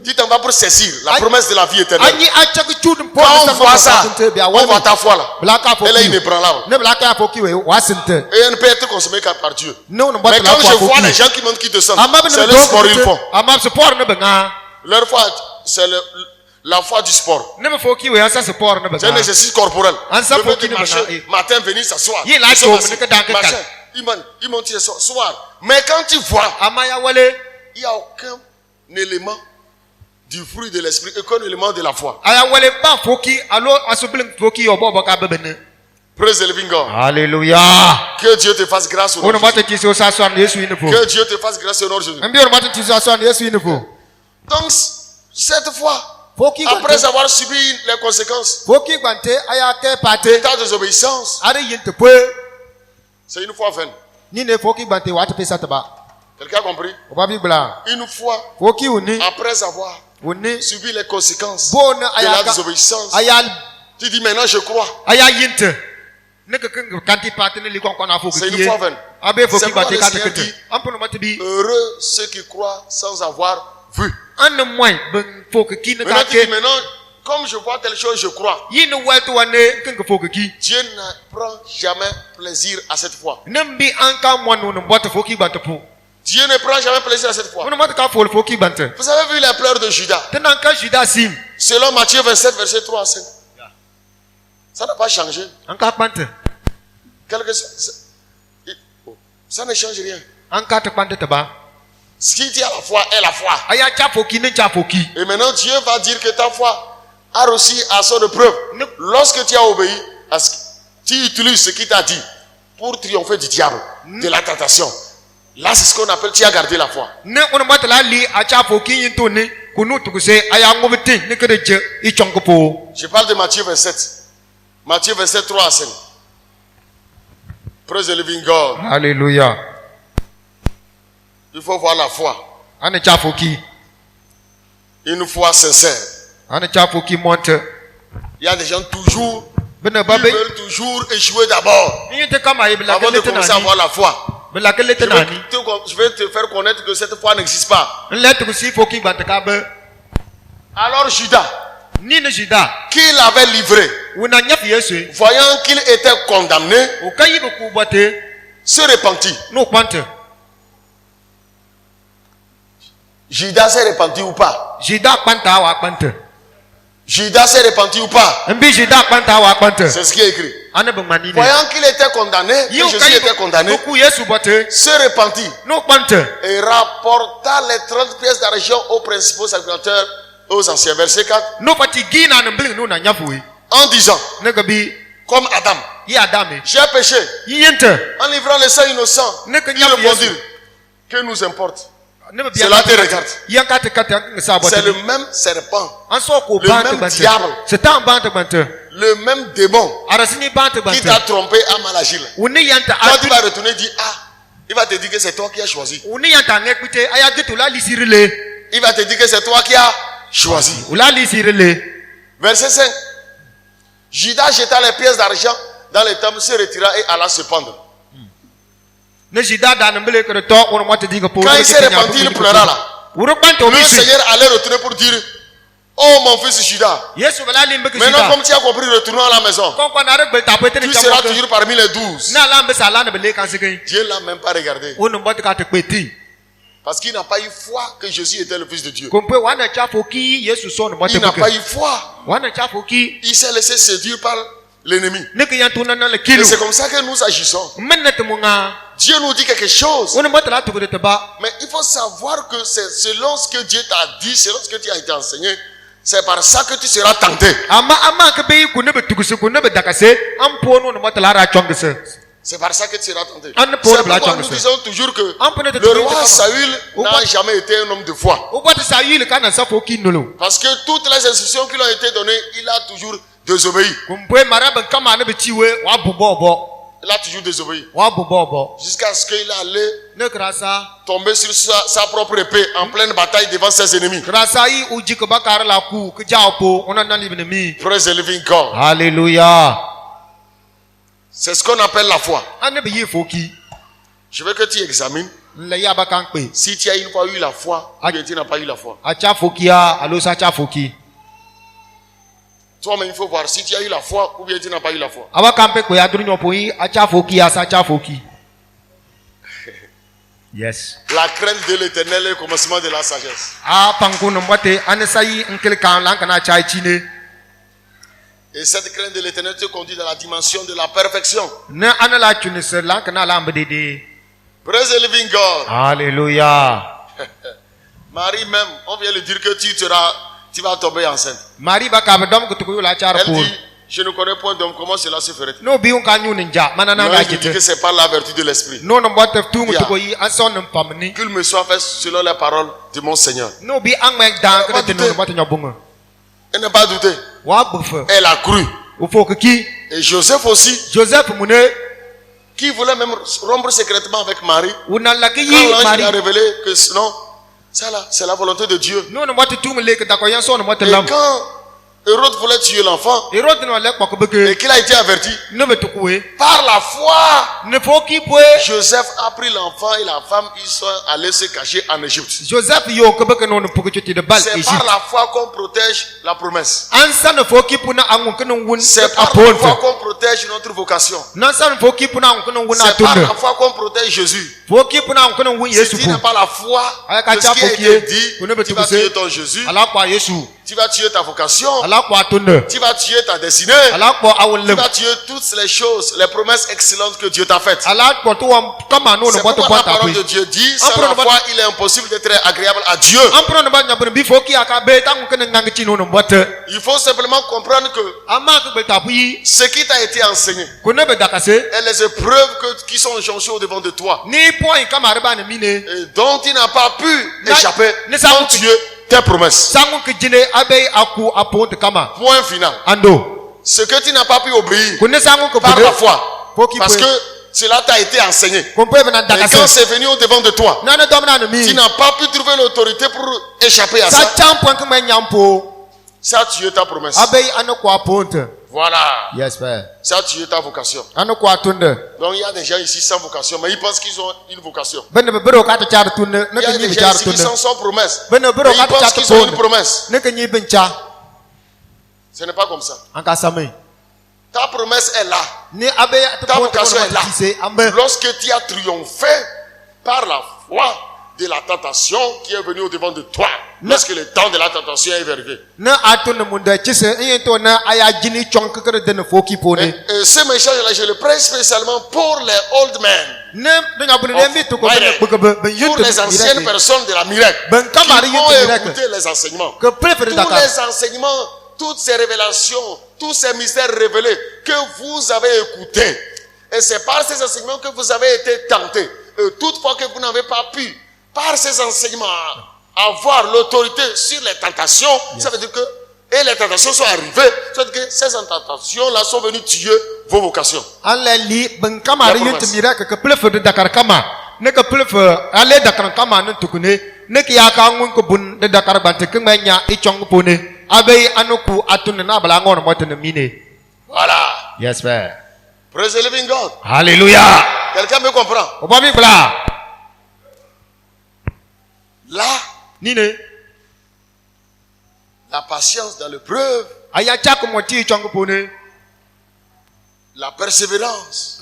tu t'en vas pour saisir la promesse de la vie éternelle. Anyi achak chudum pone. Quand on voit ça, on voit ta foi là. Blaka foki. Elle est inébranlable. Ne blaka foki we wasinte. Et elle ne peut être consommée que par Dieu. Non non Mais quand je vois les gens qui montent, qui descendent, c'est le sport ils font. Amab sport ne benga. Leur foi, c'est la foi du sport. Ne me foki we asa sport ne benga. C'est un exercice corporel. Ansa Le fait foki de ne marcher, benga. matin, venir s'asseoir. Yi la cho ne que dans que Machin, ils montent ce soir. Mais quand tu vois, Amaya wale. il n'y a aucun élément du fruit de l'esprit, aucun élément de la foi. Aya wale ba foki alo asobling foki obo baka bebene. Praise the living God. Hallelujah. Que Dieu te fasse grâce au nom Ono de Jésus. mate tisi osaso an Yesu inefo. Que Dieu te fasse grâce au nom de Jésus. Mbi ono mate tisi osaso an Yesu inefo. Donc, cette fois, Foki après avoir subi les conséquences, Foki gbante aya ke pate. ta désobéissance, Are yinte pe. c'est une fois vaine. Ni ne foki gbante wate pesa taba. Quelqu'un a compris? Oba bi bla. Une fois, Foki uni. après avoir Uni. subi les conséquences Bon de la aya désobéissance, aya tu dis maintenant je crois. aya yinte. Ne que kanti pate ne likon kona foki. C'est une fois vaine. Abe foki C'est pourquoi gbante le kate Seigneur kete. dit, Ampono mate bi. heureux ceux qui croient sans avoir vu. An moy ben foki ki ne Maintenant, tu dis kake. maintenant, comme je vois telle chose, je crois. Yine wetu wane kenga foki ki. Dieu ne prend jamais plaisir à cette foi. Nembi anka mwanu mbota foki gbante po. Dieu ne prend jamais plaisir à cette foi. Ono mate ka fol foki gbante. Vous avez vu les pleurs de Judas. Tenanka Judas sim. Selon Matthieu 27, verset 3 à 5. Ça n'a pas changé. Anka pante. Ça ne change rien. Anka te pante taba. Ce qui dit à la foi est la foi. Aya cha foki ne cha foki. Et maintenant, Dieu va dire que ta foi a reçu à son preuve. Lorsque tu as obéi, tu utilises ce qu'il t'a dit pour triompher du diable, de la tentation. Là, c'est ce qu'on appelle, tu as gardé la foi. Ne ono mate la li acha foki yinto ne kunu tukuse aya ngobete ne kede je ichonko po. Je parle de Matthieu 27. Matthieu 27, 3 à 5. Praise the living God. Hallelujah. Il faut voir la foi. Ane cha foki. Une foi sincère. Ane cha foki monte. Il y a des gens toujours Bene qui babe. veulent toujours échouer d'abord Yinte kama ibla avant de kelete commencer à nani. avoir la foi. Bela kelete nani. Je vais te faire connaître que cette foi n'existe pas. Nle tukusi foki gbante ka be. Alors Judas, Ni ne Judas. qui l'avait livré, Wona nyaf Yesu. voyant qu'il était condamné, O kayi be ku bote. se repentit. No pante. Judas s'est repenti ou pas? Judas panta wa pante. Judas s'est repenti ou pas? Mbi Judas panta wa pante. C'est ce qui est écrit. Ane be manine. Voyant qu'il était condamné, que Jésus était condamné, Ku Yesu bote. se repentit No pante. et rapporta les 30 pièces d'argent aux principaux sacrificateurs, aux anciens. Verset 4. No pati gina ne bling no na nyafu. En disant, Ne gabi comme Adam, yi adame. j'ai péché Yinte. en livrant le sang innocent. Ne que Ils nyaf répondirent, Yesu. que nous importe? Ne be Cela te regarde. Yanka te kate an sa bote. C'est le même serpent, An so ko le bante même bante. diable. C'est un bante bante. le même démon Arasini bante qui bante. t'a trompé à mal agir. Uni yanta Quand tu adu. vas retourner et dire, ah, il va te dire que c'est toi qui as choisi. Uni yanta ngekute aya gitu la lisirile. Il va te dire que c'est toi qui as choisi. Ula lisirile. Verset 5. Judas jeta les pièces d'argent dans les tables, se retira et alla se pendre. Ne Judas da mbele ko to on mo te diga pour. Quand il s'est repenti, il pleura là. Uro bante Le obisu. Seigneur allait retourner pour dire, oh mon fils Judas, Yesu bala limbeke maintenant Judas. comme tu as compris, retournons à la maison. Kon kon arek bel tapete Tu ni seras chamoke. toujours parmi les 12. Na lambe sala ne bele kan sekay. Dieu l'a même pas regardé. Onu mbote ka te kweti. Parce qu'il n'a pas eu foi que Jésus était le Fils de Dieu. Kompe wana chafoki Yesu so ne mbote Il n'a pas buke. eu foi. Wana chafoki Il s'est laissé séduire par l'ennemi. ne ke yantuna na le Et kilo. c'est comme ça que nous agissons. Mennet munga. Dieu nous dit quelque chose. Onu mbote la to de ba. Mais il faut savoir que c'est selon ce que Dieu t'a dit, selon ce que tu as été enseigné, c'est par ça que tu seras tenté. Ama ke be ku ne be tukusu ku ne be dakase. Ampo no ne mbote la ra chongese. C'est par ça que tu seras tenté. C'est pourquoi nous disons toujours que le roi Saül n'a jamais été un homme de foi. Parce que toutes les instructions qui lui ont été données, il a toujours désobéi. Il a toujours désobéi. Jusqu'à ce qu'il allait tomber sur sa propre épée en pleine bataille devant ses ennemis. Praise the living God. Alléluia. C'est ce qu'on appelle la foi. Je veux que tu examines si tu as une fois eu la foi ou bien tu n'as pas eu la foi. Toi-même, il faut voir si tu as eu la foi ou bien tu n'as pas eu la foi. Yes. La crainte de l'Éternel est le commencement de la sagesse. Et cette crainte de l'Éternel te conduit dans la dimension de la perfection. Praise the living God. Alléluia. Marie même, on vient lui dire que tu vas tomber enceinte. Elle dit, je ne connais point d'homme, comment cela se ferait? Non, je dis que c'est par la vertu de l'esprit. Qu'il me soit fait selon les paroles de mon Seigneur. Elle n'a pas douté. Elle a cru. Et Joseph aussi, qui voulait même rompre secrètement avec Marie, quand l'ange lui a révélé que sinon, ça là, c'est la volonté de Dieu. Et quand Hérode voulait tuer l'enfant, et qu'il a été averti, par la foi, Joseph a pris l'enfant et la femme, ils sont allés se cacher en Égypte. C'est par la foi qu'on protège la promesse. C'est par la foi qu'on protège notre vocation. C'est par la foi qu'on protège Jésus. Si tu n'as pas la foi de ce qui a été dit, tu vas tuer ton Jésus, tu vas tuer ta vocation, tu vas tuer ta destinée, tu vas tuer toutes les choses, les promesses excellentes que Dieu t'a faites. C'est pourquoi la parole de Dieu dit, sans la foi, il est impossible d'être agréable à Dieu. Il faut simplement comprendre que ce qui t'a été enseigné et les épreuves qui sont jonchées au devant de toi et dont tu n'as pas pu échapper, ont tué tes promesses. Point final. Ce que tu n'as pas pu obéir par la foi, parce que cela t'a été enseigné. Et quand c'est venu au devant de toi, tu n'as pas pu trouver l'autorité pour échapper à ça. Ça a tué ta promesse. Voilà. Yes, Père. Ça a tué ta vocation. Donc il y a des gens ici sans vocation, mais ils pensent qu'ils ont une vocation. Il y a des gens ici qui sont sans promesse, mais ils pensent qu'ils ont une promesse. Ce n'est pas comme ça. Ta promesse est là. Ta vocation est là. Lorsque tu as triomphé par la foi de la tentation qui est venue au devant de toi, lorsque le temps de la tentation est arrivé. Et ce message-là, je le prêche spécialement pour les old men. Pour les anciennes personnes de la miracle qui ont écouté les enseignements. Tous les enseignements, toutes ces révélations, tous ces mystères révélés que vous avez écoutés. Et c'est par ces enseignements que vous avez été tentés. Et toutefois que vous n'avez pas pu, par ces enseignements, avoir l'autorité sur les tentations, ça veut dire que, et les tentations sont arrivées, ça veut dire que ces tentations-là sont venues tuer vos vocations. Voilà. Yes, Père. Praise the living God. Alléluia. Quelqu'un me comprend? Là, la patience dans l'épreuve, la persévérance,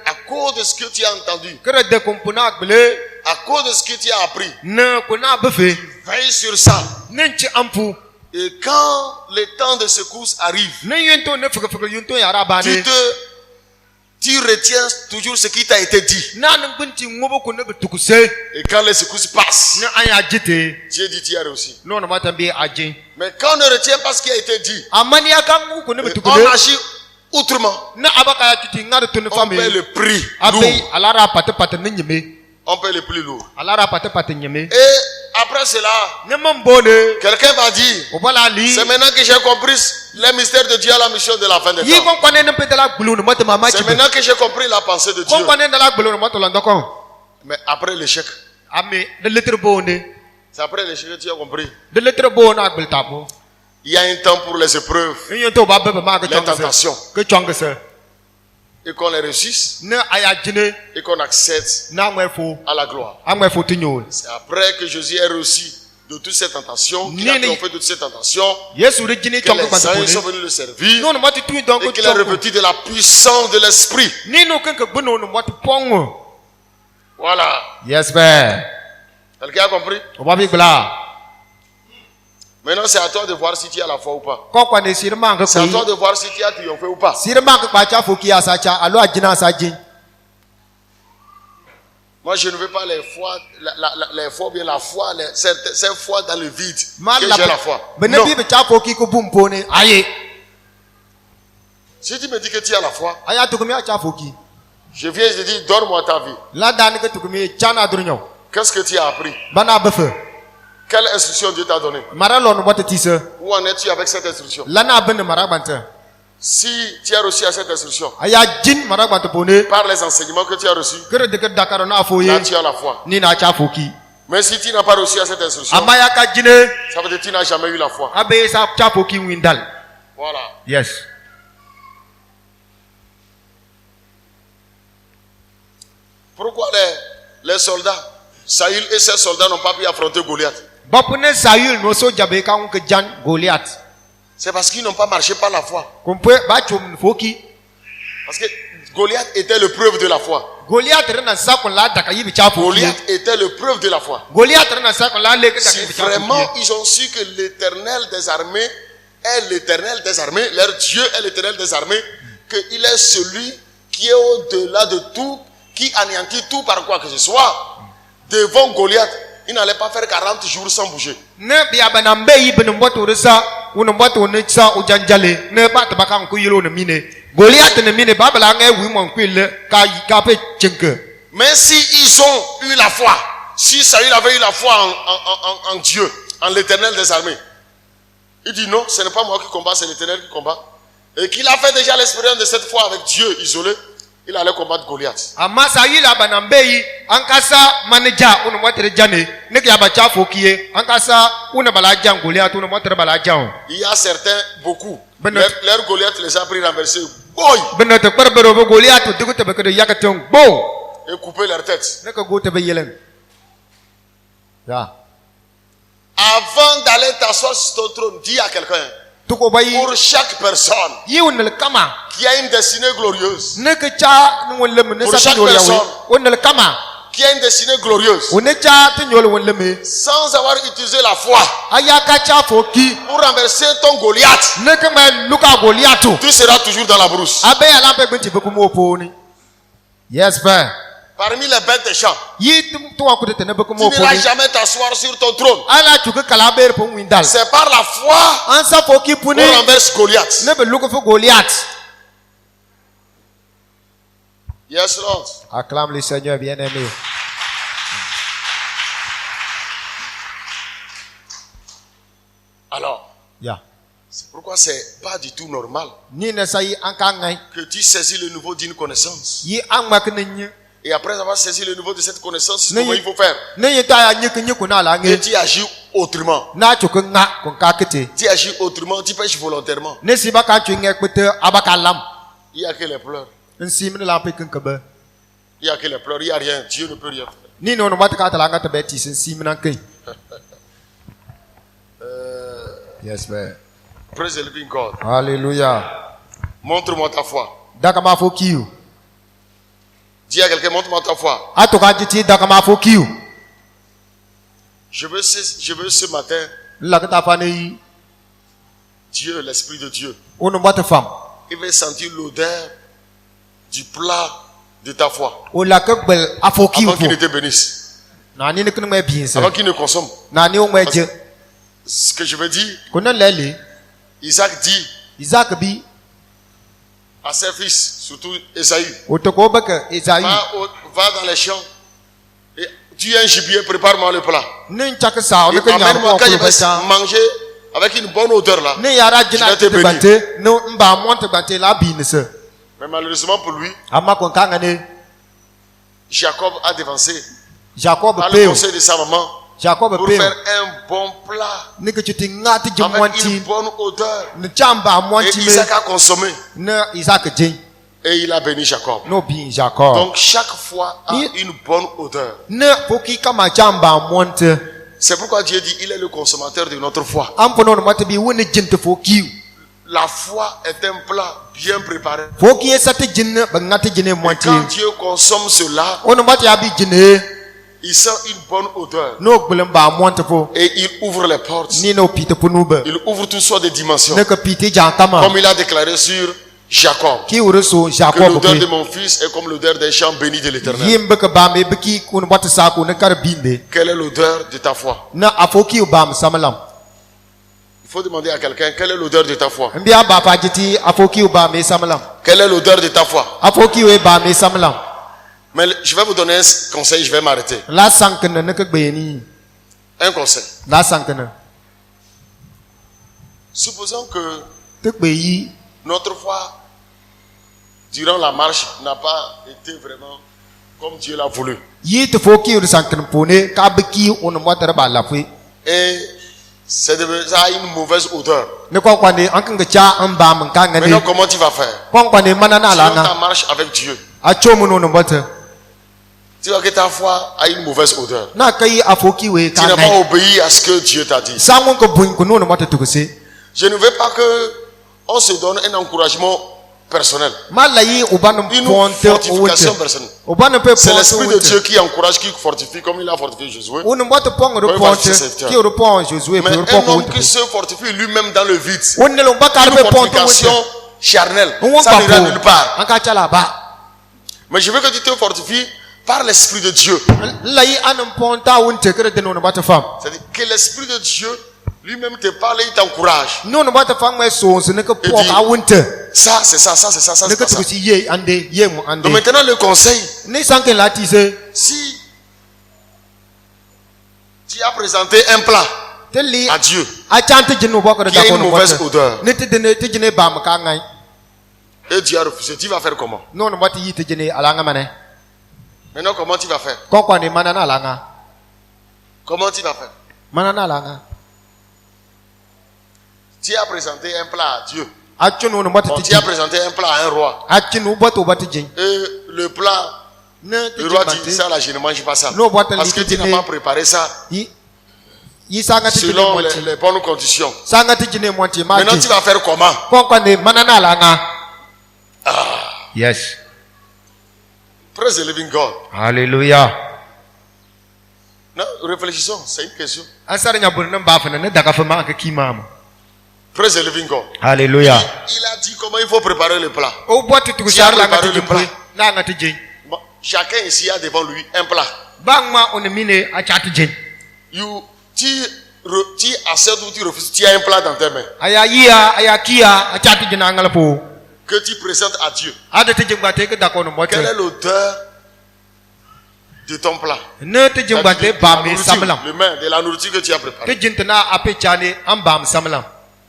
à cause de ce que tu as entendu, à cause de ce que tu as appris, veille sur ça. Et quand le temps de secousse arrive, tu retiens toujours ce qui t'a été dit. Et quand les secousses passent, Dieu dit tu as réussi. Mais quand on ne retient pas ce qui a été dit, on agit outrement. On paie le prix lourd. On paie le prix lourd. Et après cela, quelqu'un va dire, c'est maintenant que j'ai compris les mystères de Dieu à la mission de la fin des temps. C'est maintenant que j'ai compris la pensée de Dieu. Mais après l'échec, c'est après l'échec que tu as compris. Il y a un temps pour les épreuves, les tentations. Et qu'on les réussisse et qu'on accède à la gloire. C'est après que Jésus ait reçu de toutes ces tentations, qu'il a triomphé de toutes ces tentations, que les anges sont venus le servir et qu'il a revêtu de la puissance de l'esprit. Voilà. Yes, man. Quelqu'un a compris? Maintenant, c'est à toi de voir si tu as la foi ou pas. C'est à toi de voir si tu as triomphé ou pas. Moi, je ne veux pas les foi, les foi bien la foi, cette foi dans le vide. Que j'ai la foi. Non. Si tu me dis que tu as la foi, je viens et je dis, donne-moi ta vie. Qu'est-ce que tu as appris? Quelle instruction Dieu t'a donnée? Où en es-tu avec cette instruction? Si tu as reçu cette instruction, par les enseignements que tu as reçus, là tu as la foi. Mais si tu n'as pas reçu cette instruction, ça veut dire que tu n'as jamais eu la foi. Voilà. Yes. Pourquoi les soldats, Saül et ses soldats n'ont pas pu affronter Goliath? C'est parce qu'ils n'ont pas marché par la foi. Parce que Goliath était le preuve de la foi. Goliath était le preuve de la foi. Si vraiment ils ont su que l'Éternel des armées est l'Éternel des armées, leur Dieu est l'Éternel des armées, qu'il est celui qui est au-delà de tout, qui anéantit tout par quoi que ce soit, devant Goliath, il n'allait pas faire 40 jours sans bouger. Mais si ils ont eu la foi, si Saül avait eu la foi en Dieu, en l'Éternel des armées, il dit non, ce n'est pas moi qui combat, c'est l'Éternel qui combat. Et qu'il a fait déjà l'expérience de cette foi avec Dieu isolé, il allait combattre Goliath. Il y a certains, beaucoup, leur Goliath les a pris renversés, et coupé leur tête. Avant d'aller t'asseoir sur ton trône, dis à quelqu'un, pour chaque personne qui a une destinée glorieuse, pour chaque personne qui a une destinée glorieuse, sans avoir utilisé la foi pour renverser ton Goliath, tu seras toujours dans la brousse. Yes, père. Parmi les bêtes des champs, tu n'iras jamais t'asseoir sur ton trône. C'est par la foi qu'on renverse Goliath. Yes, Lord. Acclame le Seigneur bien-aimé. Alors, c'est pourquoi c'est pas du tout normal que tu saisis le nouveau d'une connaissance. Et après avoir saisi le niveau de cette connaissance, c'est comment il faut faire. Et tu agis autrement. Tu agis autrement, tu pêches volontairement. Il n'y a que les pleurs. Il n'y a que les pleurs, il n'y a rien. Dieu ne peut rien faire. Yes, man. Praise the living God. Hallelujah. Montre-moi ta foi. Dis à quelqu'un, montre-moi ta foi. Je veux ce matin, Dieu, l'Esprit de Dieu, il veut sentir l'odeur du plat de ta foi. Avant qu'il ne te bénisse. Avant qu'il ne consomme. Ce que je veux dire, Isaac dit, à ses fils, surtout Esaü. Va Va dans les champs. Et tu es un gibier, prépare-moi le plat. Et ne amène-moi quand je vais manger avec une bonne odeur là. Je vais te bénir. Mais malheureusement pour lui, Jacob a dévancé par le conseil de sa maman pour faire un bon plat avec une bonne odeur. Et Isaac a consommé. Et il a béni Jacob. Donc chaque fois a une bonne odeur. C'est pourquoi Dieu dit il est le consommateur de notre foi. La foi est un plat bien préparé. Et quand Dieu consomme cela, il sent une bonne odeur. Et il ouvre les portes. Il ouvre toutes sortes de dimensions. Comme il a déclaré sur Jacob. Que l'odeur de mon fils est comme l'odeur des champs bénis de l'Éternel. Quelle est l'odeur de ta foi? Il faut demander à quelqu'un, quelle est l'odeur de ta foi? Quelle est l'odeur de ta foi? Mais je vais vous donner un conseil, je vais m'arrêter. Un conseil. Supposons que notre foi, durant la marche, n'a pas été vraiment comme Dieu l'a voulu. Et ça a une mauvaise odeur. Maintenant, comment tu vas faire? Sinon, ta marche avec Dieu. Tu vois que ta foi a une mauvaise odeur. Tu n'as pas obéi à ce que Dieu t'a dit. Je ne veux pas que on se donne un encouragement personnel. Une fortification personnelle. C'est l'Esprit de Dieu qui encourage, qui fortifie, comme il a fortifié Josué. Mais un homme qui se fortifie lui-même dans le vide, une fortification charnelle, ça n'ira nulle part. Mais je veux que tu te fortifies par l'Esprit de Dieu. C'est-à-dire que l'Esprit de Dieu lui-même te parle et il t'encourage. Ça, c'est ça, ça, c'est ça, ça, c'est ça. Donc maintenant le conseil, si tu as présenté un plat à Dieu qui a une mauvaise odeur et Dieu a refusé, tu vas faire comment? Maintenant, comment tu vas faire? Comment tu vas faire? Tu as présenté un plat à Dieu. Bon, tu as présenté un plat à un roi. Et le plat, le roi dit ça là, je ne mange pas ça. Parce que tu n'as pas préparé ça selon les bonnes conditions. Maintenant, tu vas faire comment? Yes. Praise the living God. Hallelujah. Non, réfléchissons, c'est une question. Praise the living God. Hallelujah. Il a dit comment il faut préparer le plat. Bon, chacun ici a devant lui un plat. Tu acceptes ou tu refuses, tu as un plat dans tes mains que tu présentes à Dieu. Quelle est l'odeur de ton plat? Le main de la nourriture que tu as préparée.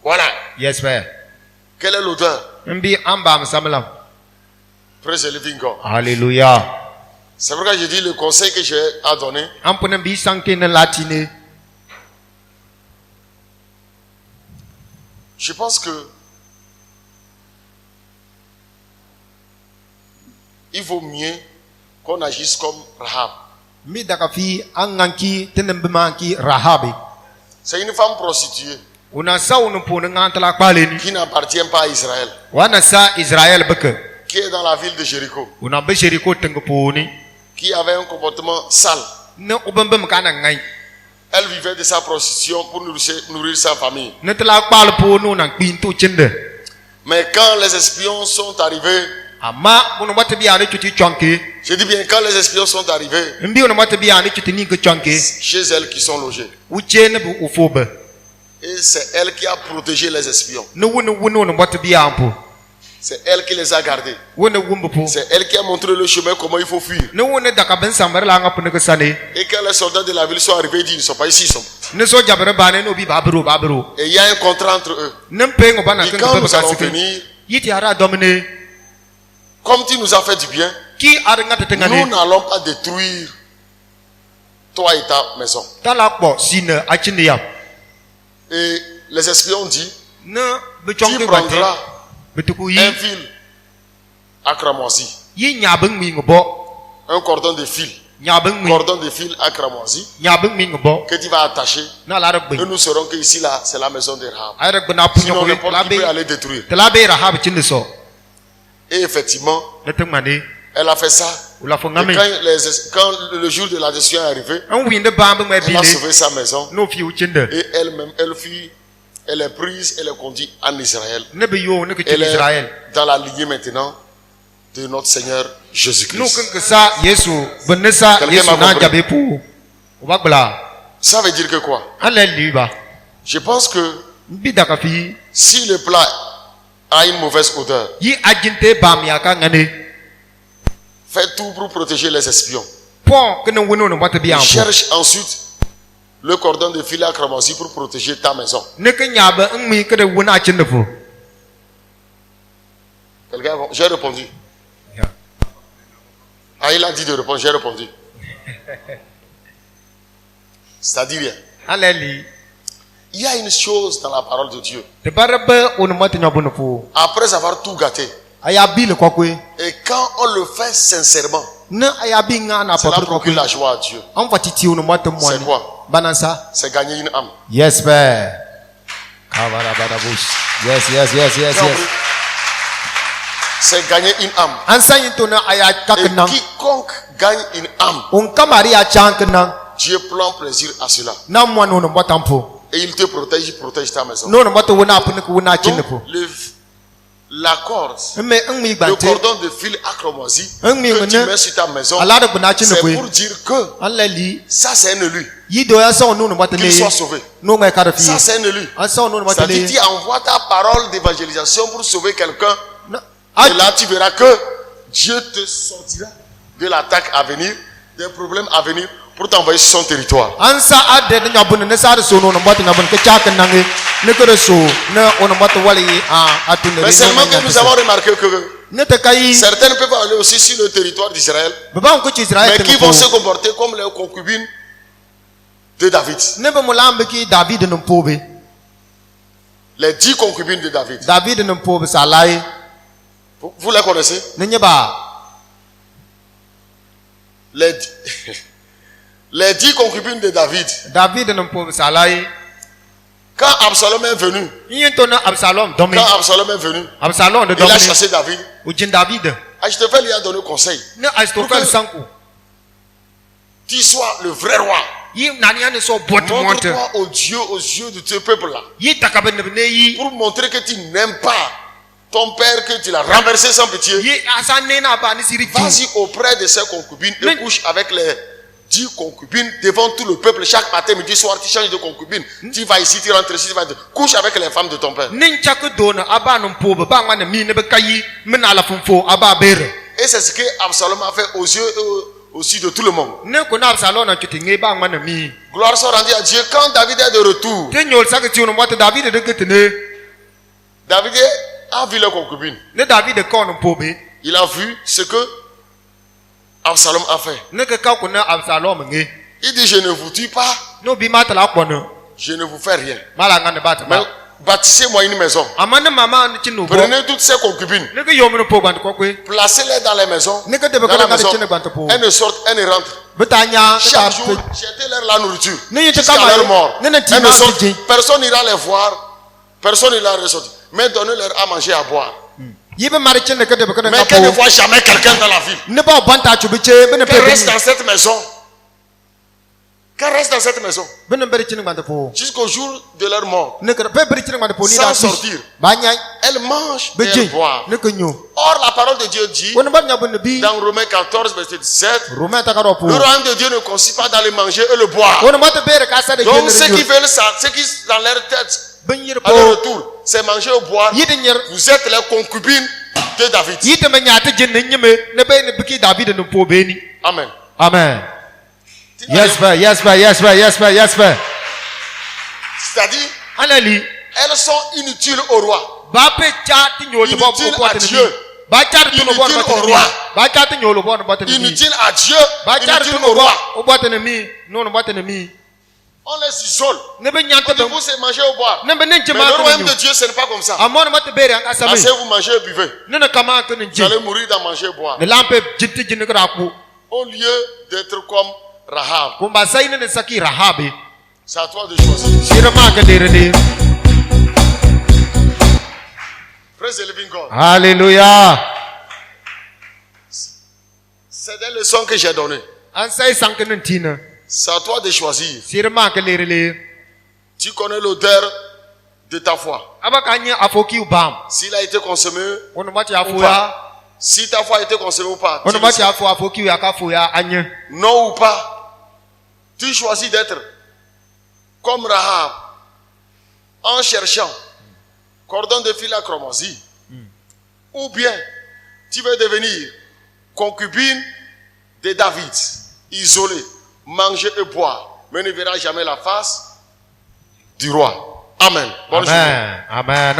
Voilà. Yes, sir. Quelle est l'odeur? Praise the living God. Hallelujah. C'est pourquoi je dis le conseil que j'ai à donner. Je pense que il vaut mieux qu'on agisse comme Rahab. C'est une femme prostituée qui n'appartient pas à Israël, qui est dans la ville de Jéricho, qui avait un comportement sale. Elle vivait de sa prostitution pour nourrir sa famille. Mais quand les espions sont arrivés, je dis bien quand les espions sont arrivés chez elle qui sont logés, et c'est elle qui a protégé les espions. C'est elle qui les a gardés. C'est elle qui a montré le chemin, comment il faut fuir. Et quand les soldats de la ville sont arrivés, ils disent, ils ne sont pas ici, ils sont partis. Et il y a un contrat entre eux. Et quand nous allons venir, comme tu nous as fait du bien, nous n'allons pas détruire toi et ta maison. Et les espions ont dit, tu prendras un fil à cramoisi, un cordon de fil à cramoisi que tu vas attacher, et nous saurons que ici là c'est la maison de Rahab. Sinon n'importe qui peut aller détruire. Et effectivement, elle a fait ça. Et quand le jour de la décision est arrivé, elle a sauvé sa maison. Et elle-même, elle est prise, elle est conduite en Israël. Elle est dans la lignée maintenant de notre Seigneur Jésus-Christ. Quelqu'un m'a compris. Ça veut dire que quoi? Je pense que si le plat a une mauvaise odeur, fais tout pour protéger les espions. Cherche ensuite le cordon de fil à cramoisi pour protéger ta maison. Quelqu'un j'ai répondu. Ah, il a dit de répondre, j'ai répondu. C'est-à-dire rien. Il y a une chose dans la parole de Dieu. Après avoir tout gâté, et quand on le fait sincèrement, cela procure la joie à Dieu. C'est quoi? C'est gagner une âme. Yes, père. Yes. C'est gagner une âme. Et quiconque gagne une âme, Dieu prend plaisir à cela. Et il te protège, il protège ta maison. Donc, la corde, le cordon de fil à cramoisi que tu mets sur ta maison, c'est pour dire que ça c'est un élu. Qu'il soit sauvé. Ça c'est un élu. C'est-à-dire tu envoies ta parole d'évangélisation pour sauver quelqu'un. Et là tu verras que Dieu te sortira de l'attaque à venir, des problèmes à venir, pour t'envoyer sur son territoire. Mais seulement que nous avons remarqué que certaines peuvent aller aussi sur le territoire d'Israël, mais qui vont se comporter comme les concubines de David. Les 10 concubines de David. Vous les connaissez? Les 10 concubines de David. Quand Absalom est venu, il a chassé David. Achitophel lui a donné conseil. Pour que tu sois le vrai roi. Montre-toi aux yeux de ce peuple-là. Pour montrer que tu n'aimes pas ton père, que tu l'as renversé sans pitié. Vas-y auprès de ses concubines et couche avec les 10 concubines devant tout le peuple. Chaque matin, midi, soir, tu changes de concubine. Tu vas ici, tu rentres ici, tu vas couche avec les femmes de ton père. Et c'est ce que Absalom a fait aux yeux aussi de tout le monde. Gloire soit rendue à Dieu. Quand David est de retour, David a vu les concubines. Il a vu ce que Absalom a fait. Il dit, je ne vous tue pas. Je ne vous fais rien. Mais bâtissez-moi une maison. Prenez toutes ces concubines. Placez-les dans les maisons. Dans la maison. Elles ne sortent, elles ne rentrent. Chaque jour, jetez-leur la nourriture. Jusqu'à leur mort. Elles ne sortent. Personne n'ira les voir. Personne n'ira les sortir. Mais donnez-leur à manger, à boire. Mais qu'elle ne voit jamais quelqu'un dans la ville. Qu'elle reste dans cette maison. Qu'elle reste dans cette maison. Jusqu'au jour de leur mort. Sans sortir. Elle mange et elle boit. Or la parole de Dieu dit dans Romains 14 verset 17, le royaume de Dieu ne consiste pas dans le manger et le boire. Donc ceux qui veulent ça, ceux qui dans leur tête à leur retour, c'est manger ou boire. Vous êtes les concubines de David. Amen. Amen. Yes, sir. Yes, sir. Yes, sir. Yes, sir. Yes, sir. C'est-à-dire, Allez. elles sont inutiles au roi. Inutile à Dieu. Inutile au roi. Inutile à Dieu. Inutile au roi. On les isole. On dit vous c'est manger ou boire. Mais le royaume de Dieu ce n'est pas comme ça. Assez vous mangez et buvez. Vous allez mourir dans manger et boire. Au lieu d'être comme Rahab. C'est à toi de choisir. Praise the living God. Alléluia. C'est des leçons que j'ai données. C'est à toi de choisir. Tu connais l'odeur de ta foi. S'il a été consommé ou pas. Si ta foi a été consommée ou pas. Non ou pas. Tu choisis d'être comme Rahab en cherchant cordon de fil à chromosie. Ou bien tu veux devenir concubine de David, isolé, manger et boire, mais ne verra jamais la face du roi. Amen. Bonne journée. Amen.